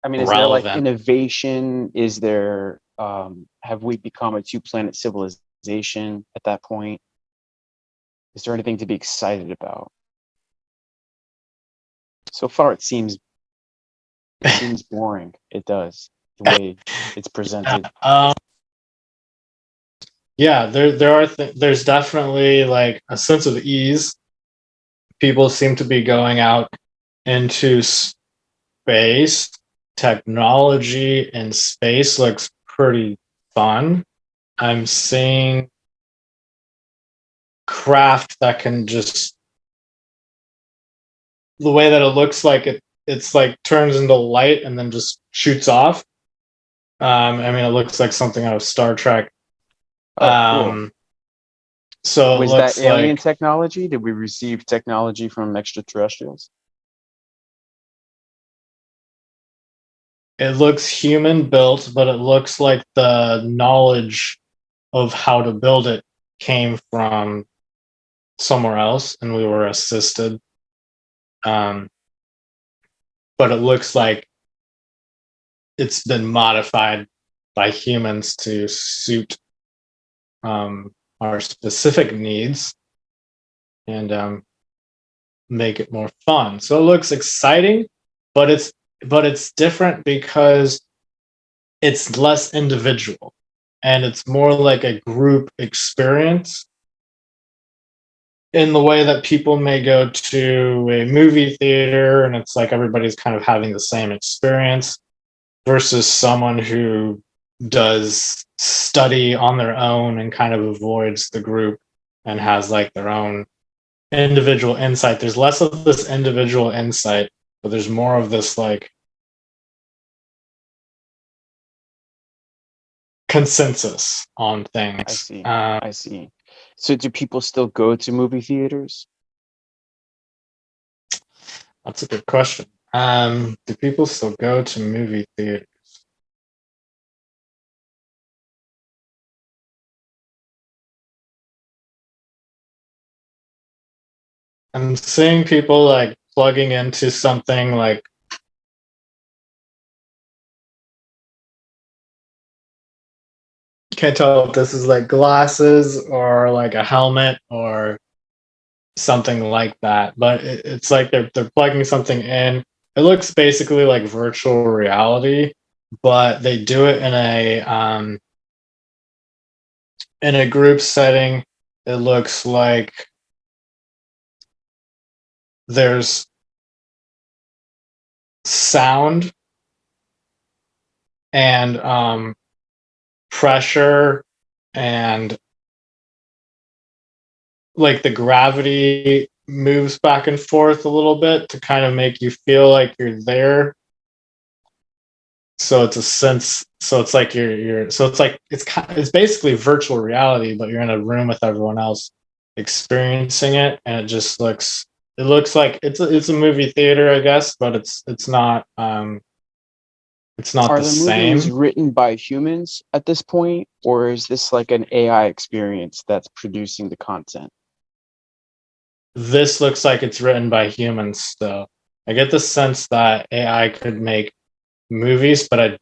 mean, is there like relevant. innovation? Is there, have we become a two-planet civilization at that point? Is there anything to be excited about? So far, it seems boring. It does, the way it's Yeah, presented. yeah, there's definitely like a sense of ease. People seem to be going out into space. Technology in space looks pretty fun. I'm seeing craft that can just the way that it looks like it's like turns into light and then just shoots off. I mean, it looks like something out of Star Trek. Oh, cool. Um, so it Was that looks alien like technology? Did we receive technology from extraterrestrials? it looks human built, but it looks like the knowledge of how to build it came from somewhere else, and we were assisted. Um, but it looks like it's been modified by humans to suit our specific needs and make it more fun. So it looks exciting, but it's different because it's less individual and it's more like a group experience in the way that people may go to a movie theater and it's like everybody's kind of having the same experience versus someone who does study on their own and kind of avoids the group and has like their own individual insight. There's less of this individual insight, but there's more of this like consensus on I things. see. I see. So do people still go to movie theaters? That's a good question. Do people still go to movie theaters? I'm seeing people like plugging into something like can't tell if this is like glasses or like a helmet or something like that. But it's like they're plugging something in. It looks basically like virtual reality, but they do it in a group setting. It looks like there's sound and pressure and like the gravity moves back and forth a little bit to kind of make you feel like you're there. So it's a sense. So it's like you're. So it's like it's basically virtual reality, but you're in a room with everyone else experiencing it, and it just looks. It looks like it's a movie theater, I guess, but it's not. It's not Are the the movies same. written by humans at this point, or is this like an AI experience that's producing the content? This looks like it's written by humans still. I get the sense that AI could make movies, but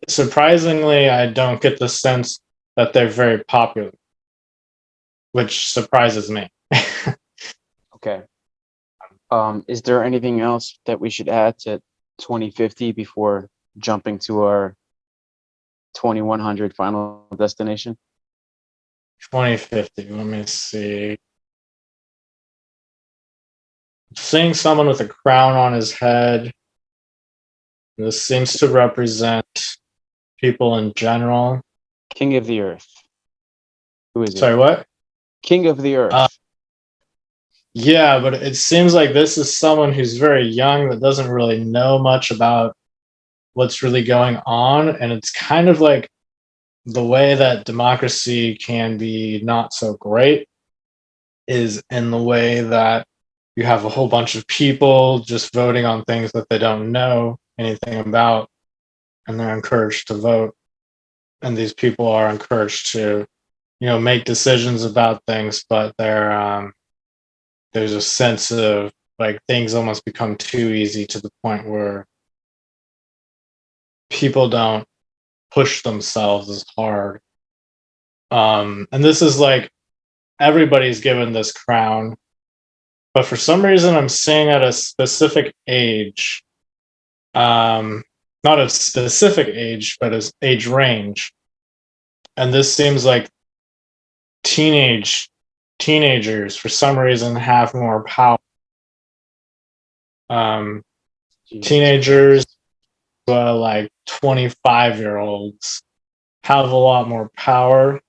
surprisingly, I don't get the sense that they're very popular, which surprises me. Okay. Is there anything else that we should add to 2050 before jumping to our 2100 final destination? 2050, let me see. Seeing someone with a crown on his head. This seems to represent people in general. King of the Earth. Who is it? Sorry, what? King of the Uh, Earth. yeah, but it seems like this is someone who's very young that doesn't really know much about what's really going on. And it's kind of like the way that democracy can be not so great is in the way that you have a whole bunch of people just voting on things that they don't know anything about, and they're encouraged to vote. And these people are encouraged to, make decisions about things, but there's a sense of like things almost become too easy to the point where people don't push themselves as hard. And this is like everybody's given this crown, but for some reason I'm seeing at a specific age, not a specific age, but as age range. And this seems like teenagers for some reason have more power. Um, Jesus Teenagers, Christ. like 25-year-olds, have a lot more power.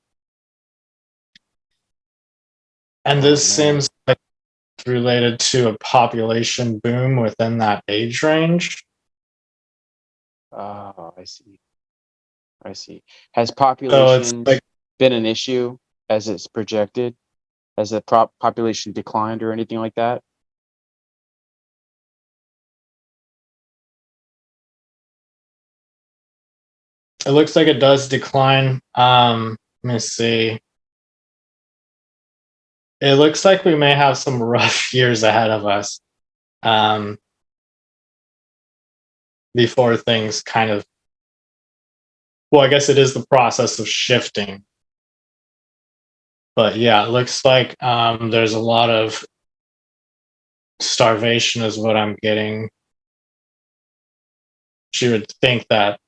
And Oh this man. seems like it's related to a population boom within that age range. Oh, I see. I see. Has So it's population like, been an issue as it's projected? Has the population declined or anything like that? it looks like it does decline. Let me see. It looks like we may have some rough years ahead of us, um, before things kind of, well, I guess it is the process of shifting. But yeah, it looks like there's a lot of starvation, is what I'm getting. You would think that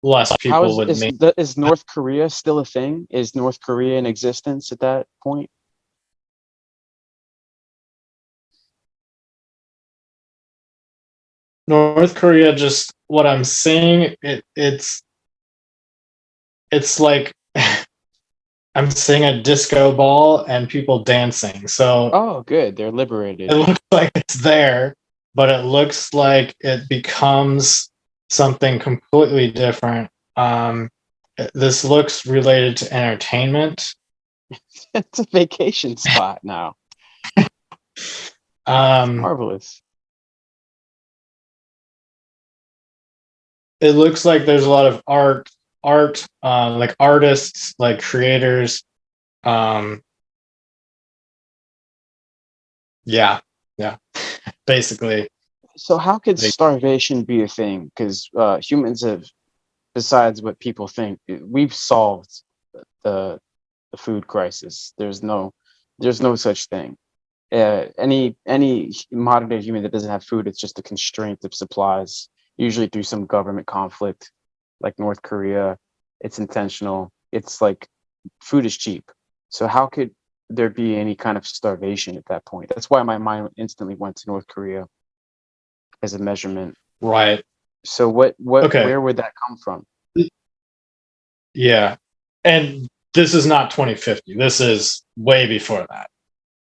less How people would make. is North Korea still a thing? Is North Korea in existence at that point? North Korea, just what I'm seeing, it's like I'm seeing a disco ball and people dancing. So Oh, good. They're it liberated. looks like it's there, but it looks like it becomes something completely different. Um, this looks related to entertainment. It's a vacation spot now. Um, Marvelous. it looks like there's a lot of art, like artists, like creators. Um, yeah, yeah, basically. So how could They, starvation be a thing? Because humans have, besides what people think, we've solved the the food crisis. There's no such thing. Any modern day human that doesn't have food, it's just a constraint of supplies, usually through some government conflict, like North Korea. It's intentional. It's like food is cheap. So how could there be any kind of starvation at that point? That's why my mind instantly went to North Korea as a measurement. right. So Okay. where would that come from? Yeah. And this is not 2050. This is way before that.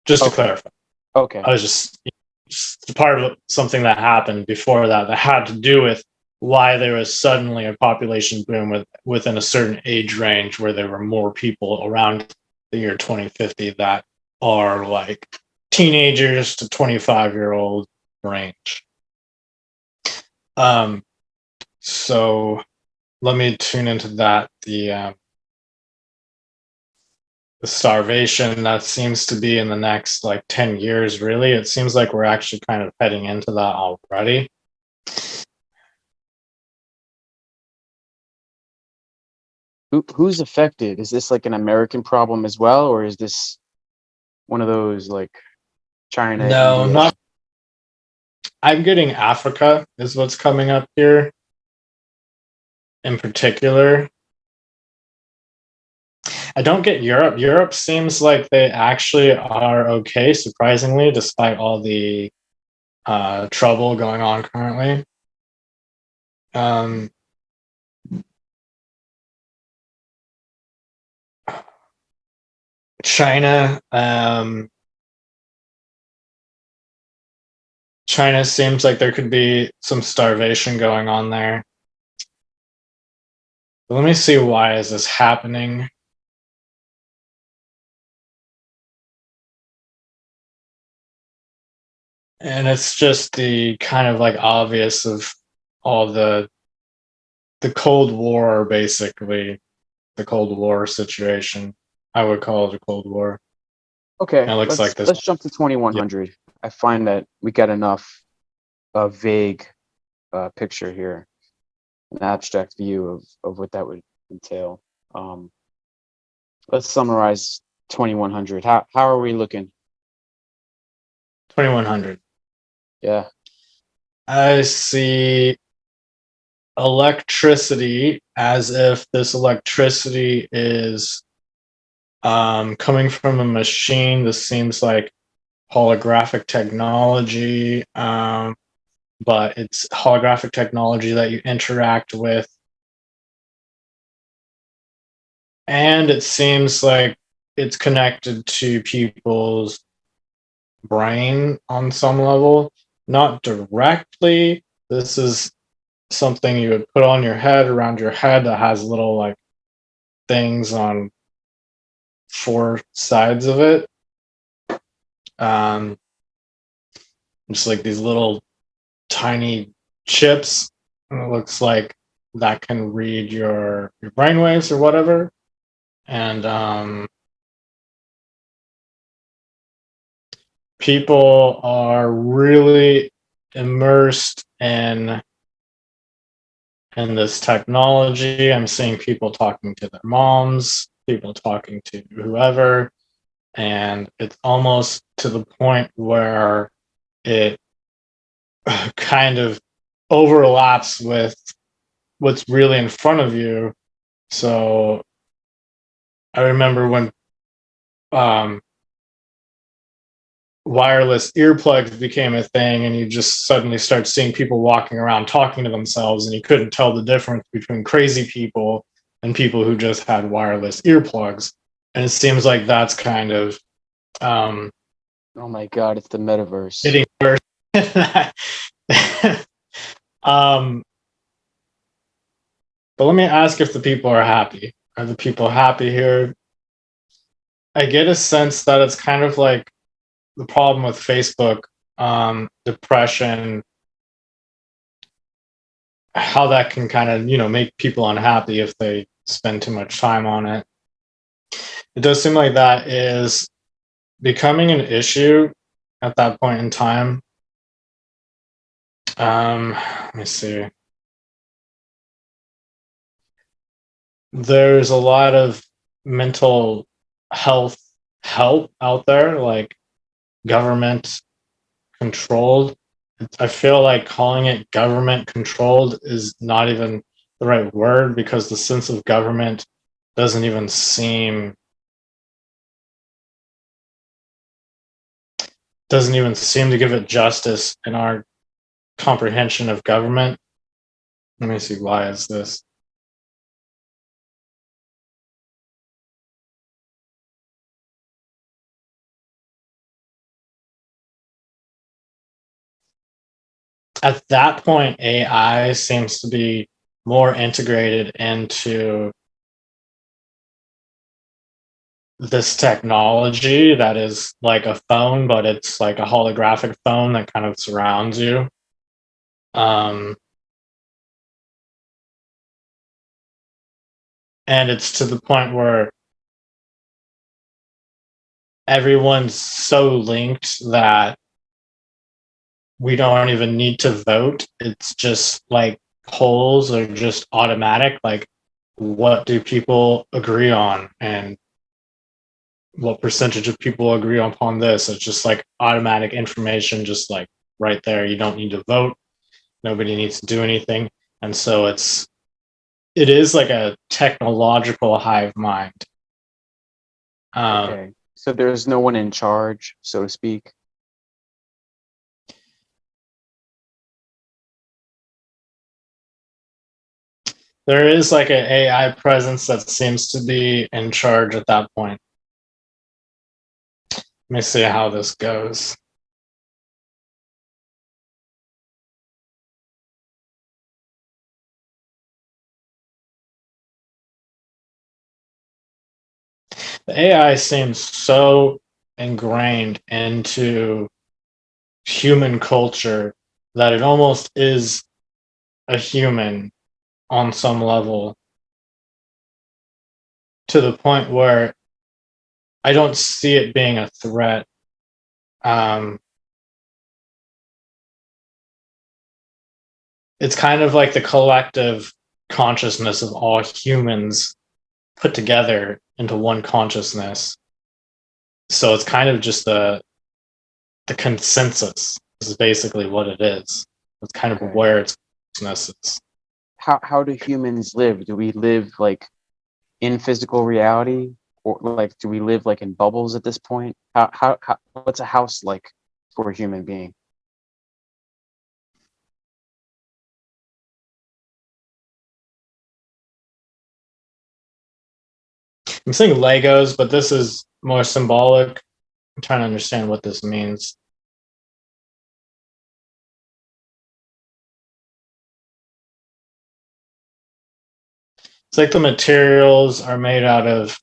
Just to Okay, clarify, okay. I was just part of something that happened before that that had to do with why there was suddenly a population boom within a certain age range where there were more people around the year 2050 that are like teenagers to 25-year-old range. Um, So let me tune into that. The starvation that seems to be in the next like 10 years, really. It seems like we're actually kind of heading into that already. Who's affected? Is this like an American problem as well, or is this one of those like China, No, India? not. I'm getting Africa is what's coming up here in particular. I don't get Europe. Europe seems like they actually are okay, surprisingly, despite all the trouble going on currently. Um, China, China seems like there could be some starvation going on there. But let me see, why is this happening? And it's just the kind of like obvious of all the Cold War, basically the Cold War situation. I would call it a Cold War. And Okay, it looks like let's this. let's jump to 2100. I find that we get enough a vague picture here, an abstract view of what that would entail. Um, let's summarize 2100. How are we looking? 2100. Yeah. I see electricity as if this electricity is coming from a machine. This seems like holographic technology, but it's holographic technology that you interact with. And it seems like it's connected to people's brain on some level. Not directly. This is something you would put on your head, around your head, that has little like things on four sides of it. Um, just like these little tiny chips. And it looks like that can read your brainwaves or whatever. And people are really immersed in this technology. I'm seeing people talking to their moms, people talking to whoever, and it's almost to the point where it kind of overlaps with what's really in front of you. So I remember when um, wireless earplugs became a thing, and you just suddenly start seeing people walking around talking to themselves, and you couldn't tell the difference between crazy people and people who just had wireless earplugs. And it seems like that's kind of Oh my God, it's the metaverse. hitting first. um, but let me ask if the people are happy. Are the people happy here? I get a sense that it's kind of like the problem with Facebook, depression, how that can kind of, make people unhappy if they spend too much time on it. It does seem like that is becoming an issue at that point in time. Let me see. There's a lot of mental health help out there, like government controlled. I feel like calling it government controlled is not even the right word, because the sense of government doesn't even seem to give it justice in our comprehension of government. Let me see, why is this? At that point, AI seems to be more integrated into this technology that is like a phone, but it's like a holographic phone that kind of surrounds you. Um, And it's to the point where everyone's so linked that we don't even need to vote. It's just like polls are just automatic. Like, what do people agree on? And what percentage of people agree upon this? It's just like automatic information, just like right there. You don't need to vote. Nobody needs to do anything. And so it is like a technological hive mind. Okay. So there's no one in charge, so to speak. There is like an AI presence that seems to be in charge at that point. Let me see how this goes. The AI seems so ingrained into human culture that it almost is a human on some level, to the point where I don't see it being a threat. It's kind of like the collective consciousness of all humans put together into one consciousness. So it's kind of just the consensus is basically what it is. It's kind of where its consciousness is. How do humans live? Do we live like in physical reality, or like do we live like in bubbles at this point? How what's a house like for a human being? I'm saying Legos, but this is more symbolic. I'm trying to understand what this means. It's like the materials are made out of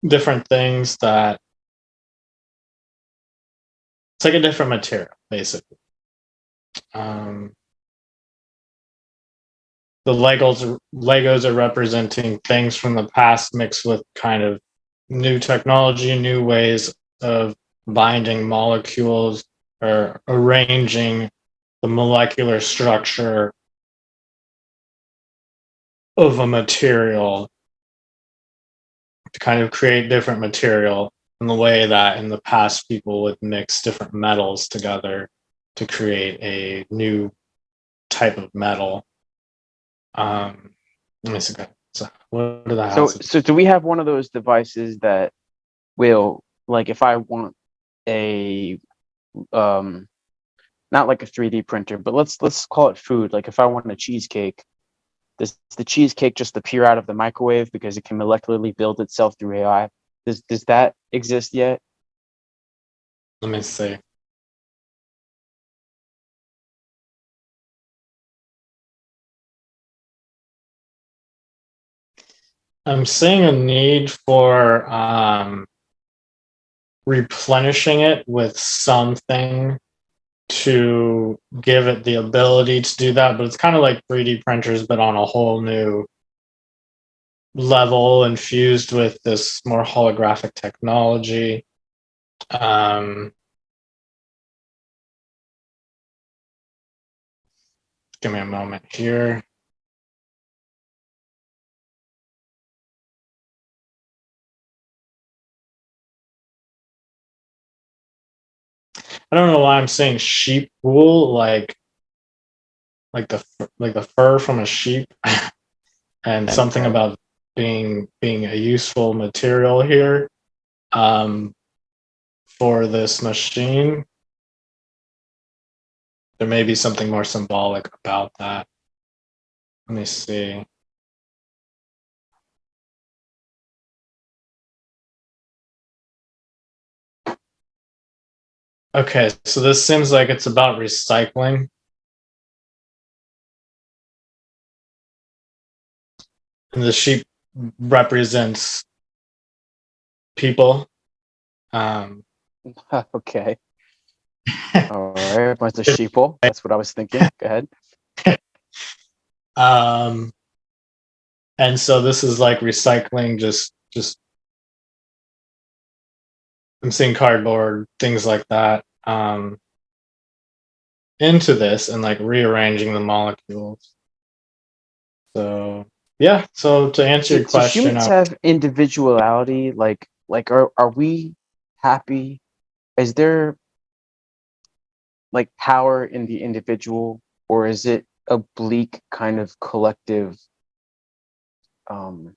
different things that it's like a different material, basically. The Legos are representing things from the past mixed with kind of new technology, new ways of binding molecules or arranging the molecular structure of a material to kind of create different material in the way that in the past people would mix different metals together to create a new type of metal. Let me see. So what are the houses? So do we have one of those devices that will, like, if I want a not like a 3D printer, but let's call it food. Like if I want a cheesecake, does the cheesecake just appear out of the microwave because it can molecularly build itself through AI? Does that exist yet? Let me see. I'm seeing a need for replenishing it with something to give it the ability to do that, but it's kind of like 3D printers, but on a whole new level, infused with this more holographic technology. Give me a moment here. I don't know why I'm saying sheep wool, like the fur from a sheep, and something Okay. about being a useful material here for this machine. There may be something more symbolic about that. Let me see. Okay, so this seems like it's about recycling. And the sheep represents people. Okay. All right. A bunch of sheeple. That's what I was thinking. Go ahead. um, And so this is like recycling, just I'm seeing cardboard, things like that, into this and like rearranging the molecules. So yeah, so to answer your So question, humans have individuality. Are we happy? Is there like power in the individual, or is it a bleak kind of collective? Um,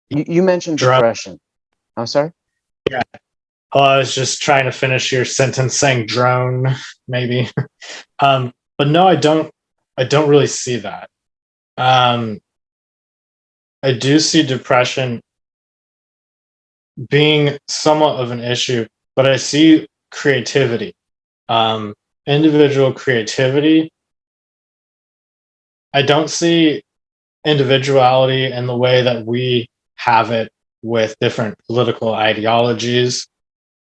you mentioned drug. depression. I'm sorry. Yeah. Oh, I was just trying to finish your sentence saying drone, maybe. But no, I don't. I don't really see that. Um, I do see depression being somewhat of an issue, but I see creativity, um, individual creativity. I don't see individuality in the way that we have it with different political ideologies.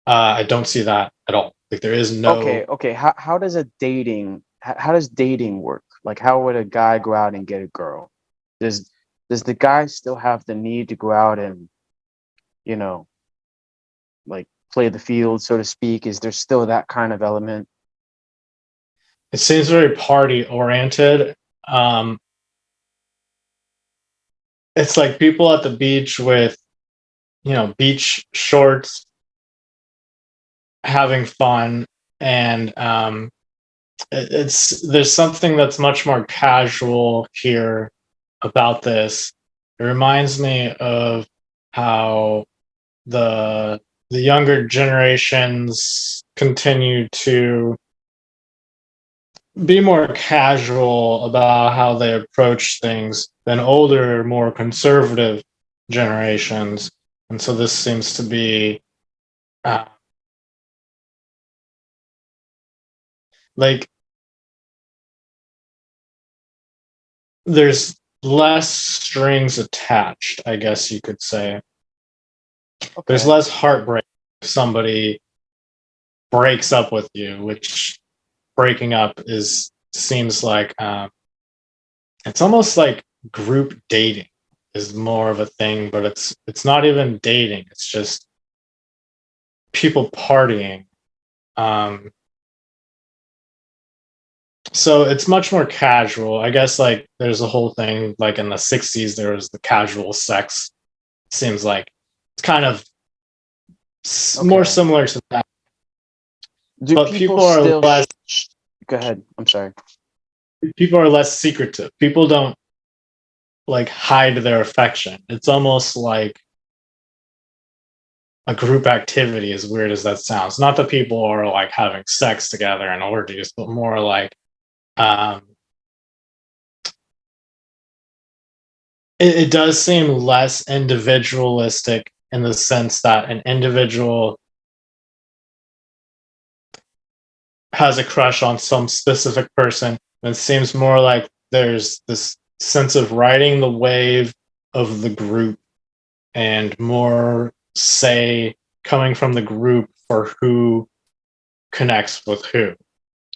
I don't see that at all. Like there is no. Okay. How does how does dating work? Like, how would a guy go out and get a girl? Does does the guy still have the need to go out and, you know, like play the field, so to speak? Is there still that kind of element? It seems very party oriented. Um, it's like people at the beach with beach shorts having fun, and it's there's something that's much more casual here about this. It reminds me of how the the younger generations continue to be more casual about how they approach things than older, more conservative generations. And so this seems to be uh, like there's less strings attached, I guess you could say. There's Okay. less heartbreak if somebody breaks up with you, which breaking up is seems like it's almost like group dating is more of a thing, but it's not even dating. It's just people partying. Um, so it's much more casual. I guess like there's a whole thing like in the 60s there was the casual sex. Seems like it's kind of more Okay. similar to that. Do But people people are still less go ahead. I'm sorry. people are less secretive. People don't like hide their affection. It's almost like a group activity, as weird as that sounds. Not that people are like having sex together in orgies, but more like um, it does seem less individualistic in the sense that an individual has a crush on some specific person. And it seems more like there's this sense of riding the wave of the group and more say coming from the group for who connects with who,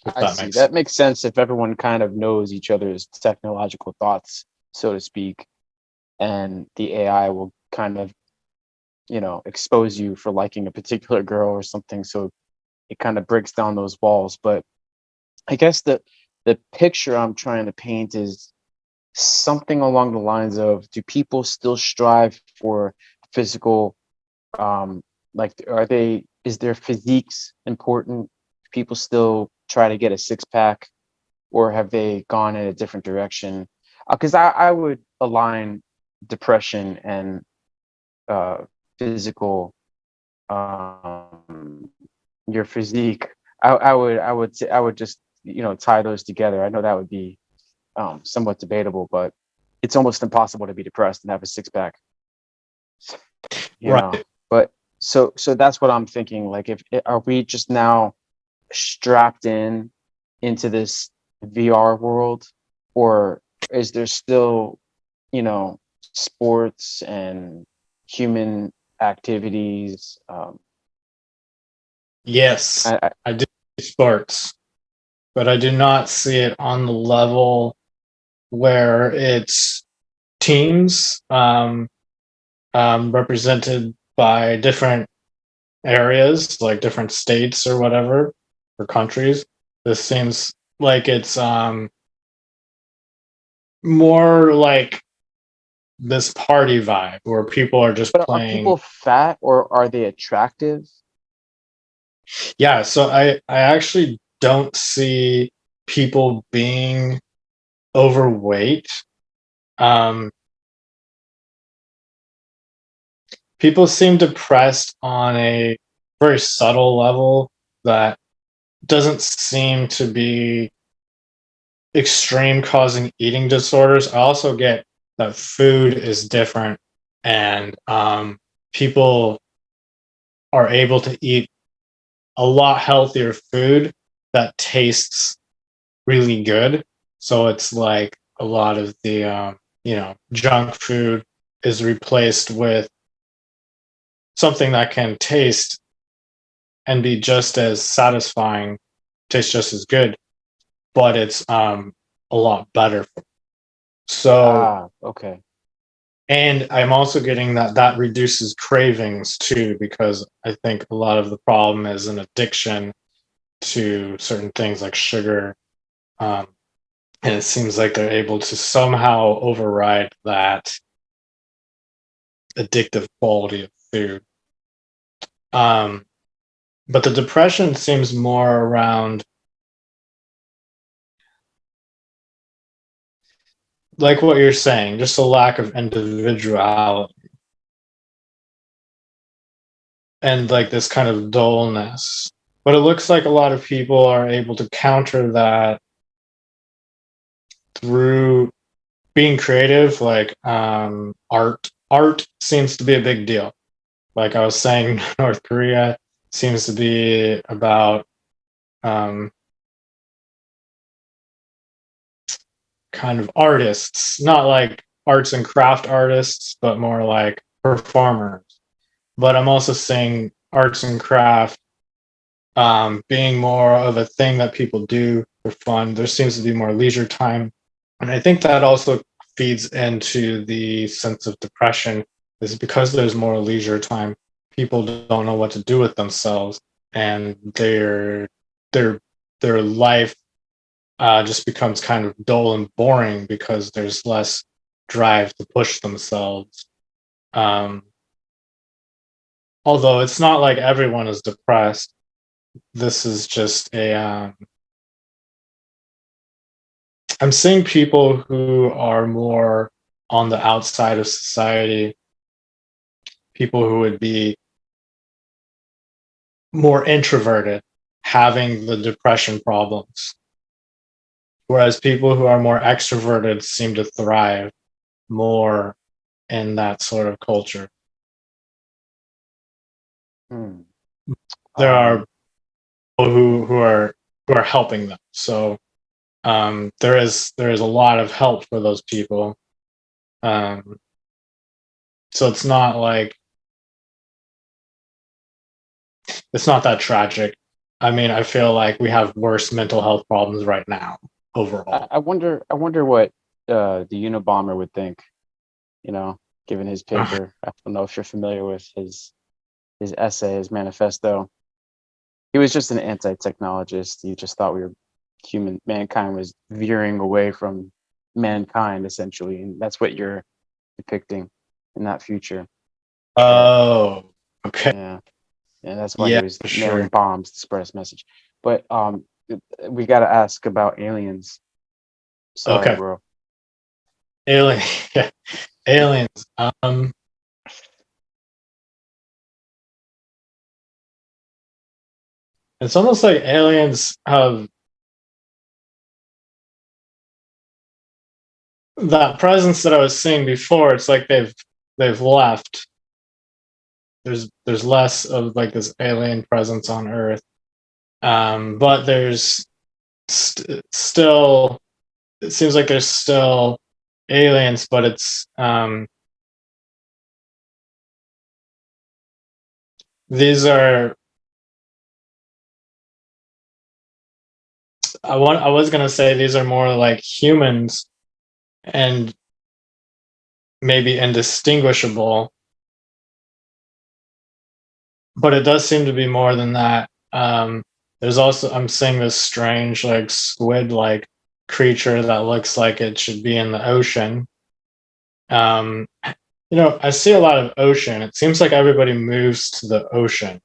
if I that see. makes sense. That makes sense if everyone kind of knows each other's technological thoughts, so to speak, and the AI will kind of, expose you for liking a particular girl or something. So it kind of breaks down those walls. But I guess the picture I'm trying to paint is something along the lines of, do people still strive for physical, like, is their physiques important? People still try to get a six pack, or have they gone in a different direction? Because I would align depression and uh, physical, um, your physique. I would just, tie those together. I know that would be somewhat debatable, but it's almost impossible to be depressed and have a six pack, you know. Right. But so that's what I'm thinking. Like, if are we just now strapped into this VR world, or is there still, you know, sports and human activities? Yes, I I do sports, but I do not see it on the level. where it's teams represented by different areas, like different states or whatever, or countries. This seems like it's more like this party vibe where people are just But are playing. people fat or are they attractive? Yeah, so I actually don't see people being overweight. Um, People seem depressed on a very subtle level that doesn't seem to be extreme, causing eating disorders. I also get that food is different, and people are able to eat a lot healthier food that tastes really good. So it's like a lot of the junk food is replaced with something that can taste and be just as satisfying, taste just as good, but it's a lot better. So, Ah, okay. and I'm also getting that reduces cravings too, because I think a lot of the problem is an addiction to certain things like sugar. Um, and it seems like they're able to somehow override that addictive quality of food. Um, but the depression seems more around, like what you're saying, just a lack of individuality and like this kind of dullness. But it looks like a lot of people are able to counter that through being creative, like art. Art seems to be a big deal. Like I was saying, North Korea seems to be about um, kind of artists, not like arts and craft artists, but more like performers. But I'm also seeing arts and craft being more of a thing that people do for fun. There seems to be more leisure time. And I think that also feeds into the sense of depression, is because there's more leisure time, people don't know what to do with themselves, and their their life just becomes kind of dull and boring because there's less drive to push themselves. Um, Although it's not like everyone is depressed. This is just a I'm seeing people who are more on the outside of society, people who would be more introverted, having the depression problems. Whereas people who are more extroverted seem to thrive more in that sort of culture. Hmm. There are Um, people who are helping them. So there is a lot of help for those people. Um, so it's not that tragic. I mean, I feel like we have worse mental health problems right now overall. I wonder what the Unabomber would think, you know, given his Uh, paper. I don't know if you're familiar with his essay, his manifesto. He was just an anti-technologist. He just thought mankind was veering away from mankind essentially, and that's what you're depicting in that future. But oh, okay. yeah, yeah, that's why he Yeah, was for nailing sure. bombs to spread his message. But we got to ask about aliens. Sorry, Okay. bro. Alien, yeah, aliens. It's almost like aliens have that presence that I was seeing before. It's like they've left. There's less of like this alien presence on Earth. But there's still, it seems like there's still aliens, but it's these are, I was gonna say these are more like humans, and maybe indistinguishable, but it does seem to be more than that. There's also, I'm seeing this strange, like squid-like creature that looks like it should be in the ocean. I see a lot of ocean. It seems like everybody moves to the ocean.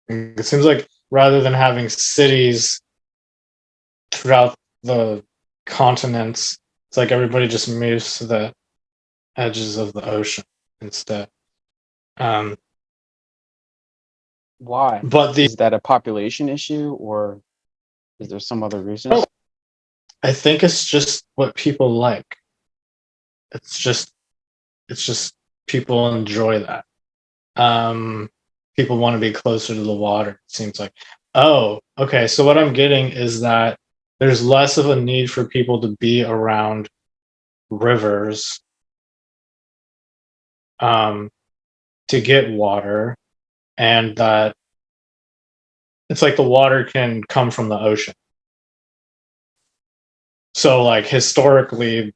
It seems like rather than having cities throughout the continents, it's like everybody just moves to the edges of the ocean instead. Why? But Is that a population issue, or is there some other reason? I think it's just what people like. It's just people enjoy that. People want to be closer to the water, it seems like. Oh, okay. So what I'm getting is that there's less of a need for people to be around rivers to get water, and that it's like the water can come from the ocean. So like historically,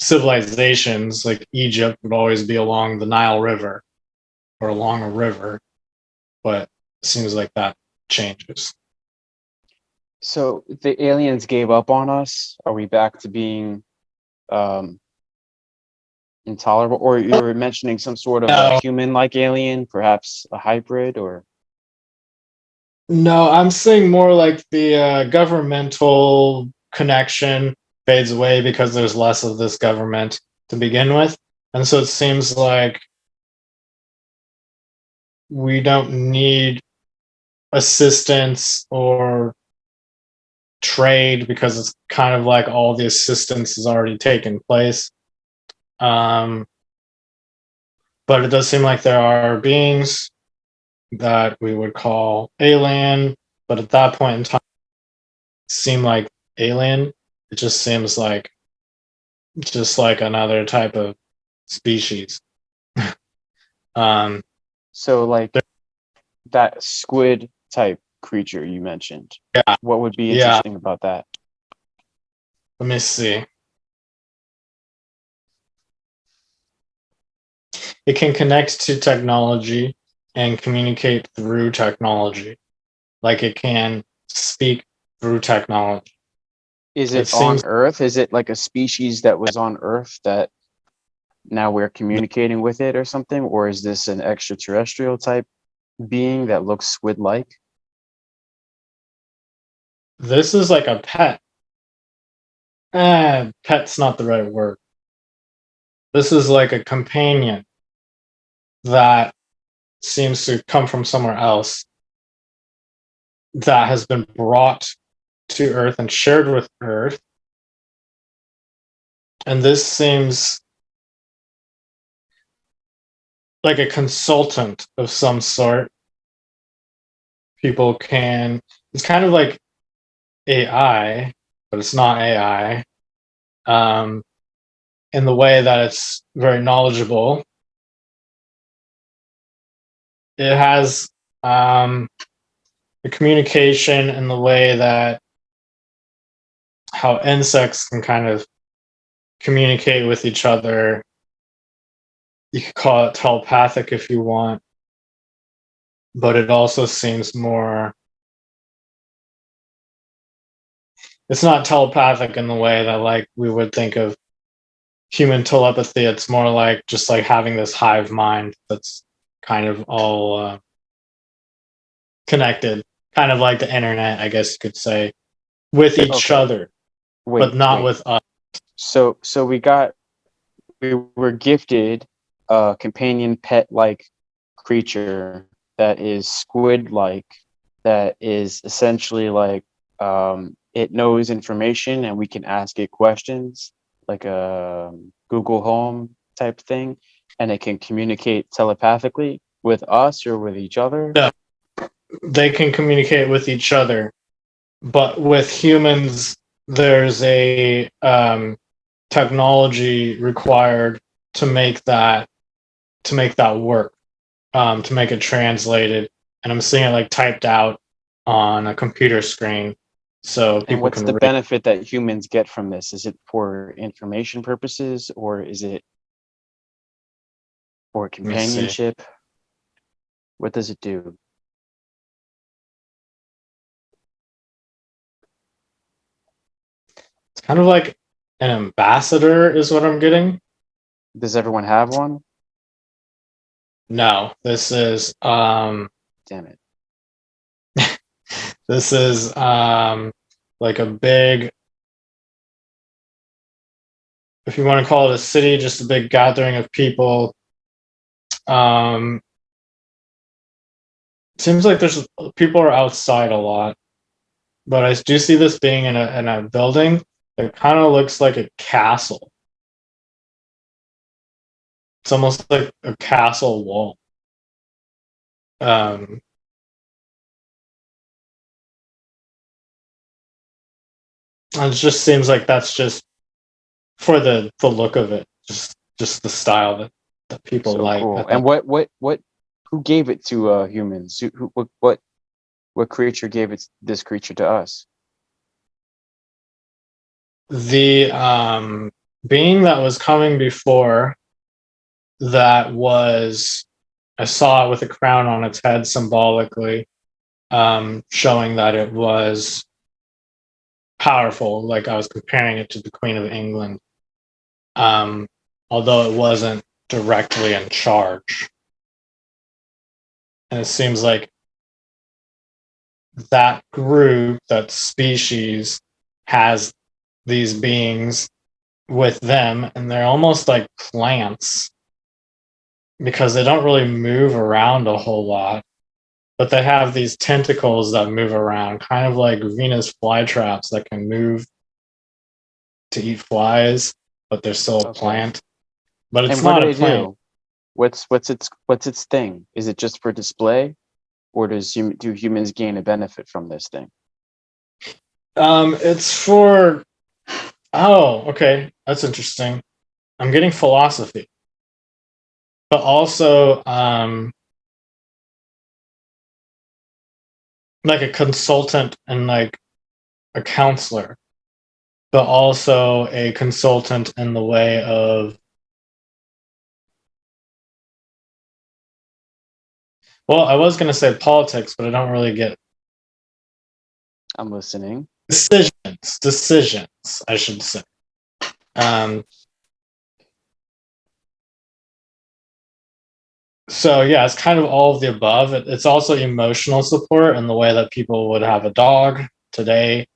civilizations like Egypt would always be along the Nile River or along a river, but it seems like that changes. So the aliens gave up on us. Are we back to being intolerable? Or you were mentioning some sort of a human-like alien, perhaps a hybrid, or? No, I'm seeing more like the governmental connection fades away because there's less of this government to begin with. And so it seems like we don't need assistance or trade because it's kind of like all the assistance has already taken place. But it does seem like there are beings that we would call alien, but at that point in time, it seemed like alien. It just seems like just like another type of species. So like that squid type creature you mentioned. Yeah. What would be interesting about that? Let me see. It can connect to technology and communicate through technology. Like it can speak through technology. Is it on Earth? Is it like a species that was on Earth that now we're communicating with it or something? Or is this an extraterrestrial type being that looks squid-like? This is like a pet. Pet's not the right word. This is like a companion that seems to come from somewhere else that has been brought to Earth and shared with Earth. And this seems like a consultant of some sort. It's kind of like AI, but it's not AI. In the way that it's very knowledgeable. It has the communication in the way that how insects can kind of communicate with each other. You could call it telepathic if you want, but it also seems more. It's not telepathic in the way that like we would think of human telepathy. It's more like just like having this hive mind that's kind of all connected, kind of like the internet, I guess you could say, with each other, but not with us. So we were gifted a companion pet-like creature that is squid-like, that is essentially like it knows information and we can ask it questions, like a Google Home type thing, and it can communicate telepathically with us or with each other. Yeah. They can communicate with each other, but with humans, there's a technology required to make that work, to make it translated. And I'm seeing it like typed out on a computer screen. so And people what's can the read. benefit that humans get from this? Is it for information purposes, or is it for Let me see. companionship? What does it do? It's kind of like an ambassador is what I'm getting. Does everyone have one? No, this is Damn it. this is like a big, if you want to call it a city, just a big gathering of people. Um Seems like there's people are outside a lot, but I do see this being in a building that kind of looks like a castle. It's almost like a castle wall. Um, and it just seems like that's just for the look of it, just the style that people So like. cool. And what who gave it to humans? What creature gave it this creature to us? The being that was coming before that was, I saw it with a crown on its head symbolically, showing that it was powerful. Like I was comparing it to the Queen of England, um, although it wasn't directly in charge. And it seems like that group, that species, has these beings with them, and they're almost like plants because they don't really move around a whole lot, but they have these tentacles that move around, kind of like Venus flytraps that can move to eat flies, but they're still a Okay. plant. But it's And what not do a they plant. do? What's its thing? Is it just for display, or do humans gain a benefit from this thing? It's for, oh, okay, that's interesting. I'm getting philosophy, but also like a consultant and like a counselor, but also a consultant in the way of, well, I was going to say politics, but I don't really get I'm listening. decisions, I should say. Um, so yeah, it's kind of all of the above. It's also emotional support in the way that people would have a dog today,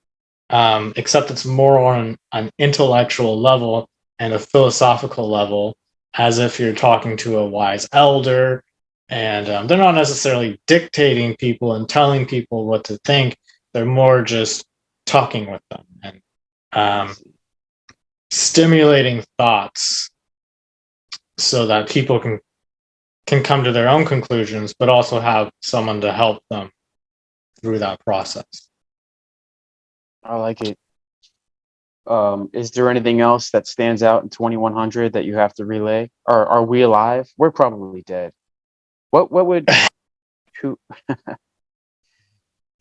except it's more on an intellectual level and a philosophical level, as if you're talking to a wise elder. And they're not necessarily dictating people and telling people what to think. They're more just talking with them and I um, see. stimulating thoughts so that people can come to their own conclusions, but also have someone to help them through that process. I like it. Is there anything else that stands out in 2100 that you have to relay? Or are we alive? We're probably dead. What would who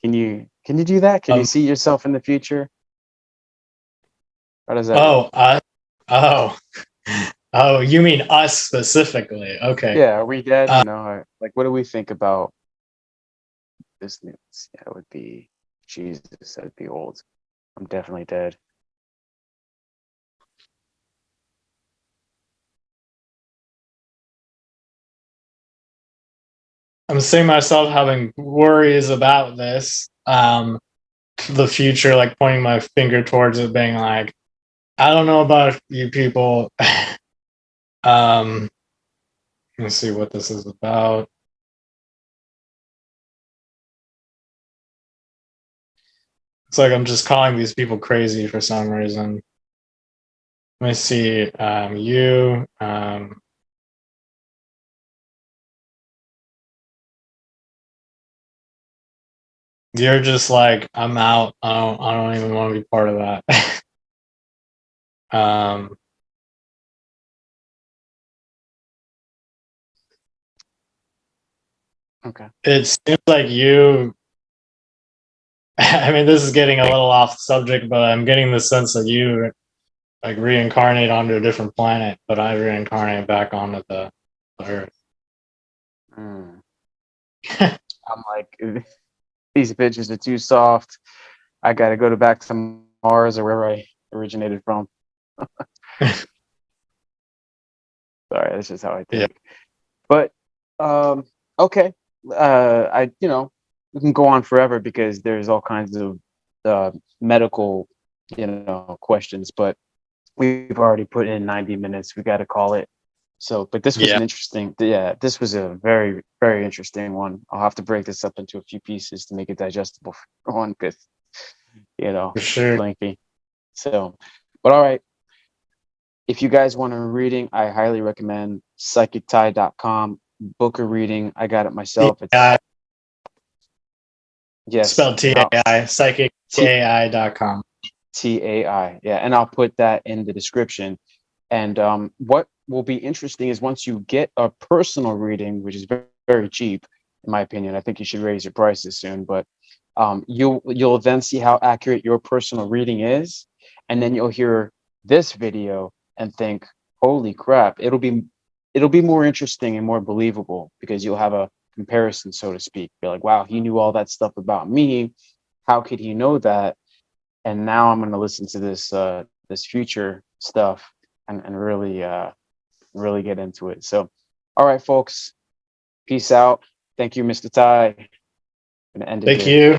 can you do that? Can you Um, see yourself in the future? How does that work? oh, oh, oh, you mean us specifically? Okay. Yeah, are we dead? Uh, Like what do we think about this news? Yeah, it would be Jesus, that'd be old. I'm definitely dead. I'm seeing myself having worries about this. The future, like pointing my finger towards it, being like, I don't know about you people. Let's see what this is about. It's like I'm just calling these people crazy for some reason. Let me see. You. You're just like, I'm out. I don't even want to be part of that. um, Okay. it seems like you I mean, this is getting a little off subject, but I'm getting the sense that you like reincarnate onto a different planet, but I reincarnate back onto the Earth. Mm. I'm like, these bitches are too soft. I gotta go back to Mars or wherever I originated from. Sorry, that's just how I Yeah, think. But okay, we can go on forever because there's all kinds of medical, questions. But we've already put in 90 minutes. We got to call it. So, but this was yeah, an interesting. Yeah, this was a very, very interesting one. I'll have to break this up into a few pieces to make it digestible for one, because for it's sure. lengthy. So, but all right. If you guys want a reading, I highly recommend psychictai.com. Book a reading. I got it myself. It's Yeah, yes, spelled and I'll TAI, psychictai.com. TAI. Yeah, and I'll put that in the description. And what will be interesting is once you get a personal reading, which is very, very cheap, in my opinion. I think you should raise your prices soon, but you'll then see how accurate your personal reading is, and then you'll hear this video and think, "Holy crap!" It'll be more interesting and more believable because you'll have a comparison, so to speak. Be like, "Wow, he knew all that stuff about me. How could he know that?" And now I'm going to listen to this future stuff and really get into it. So, all right, folks, peace out. Thank you, Mr. Tai. Gonna end it Thank here. you.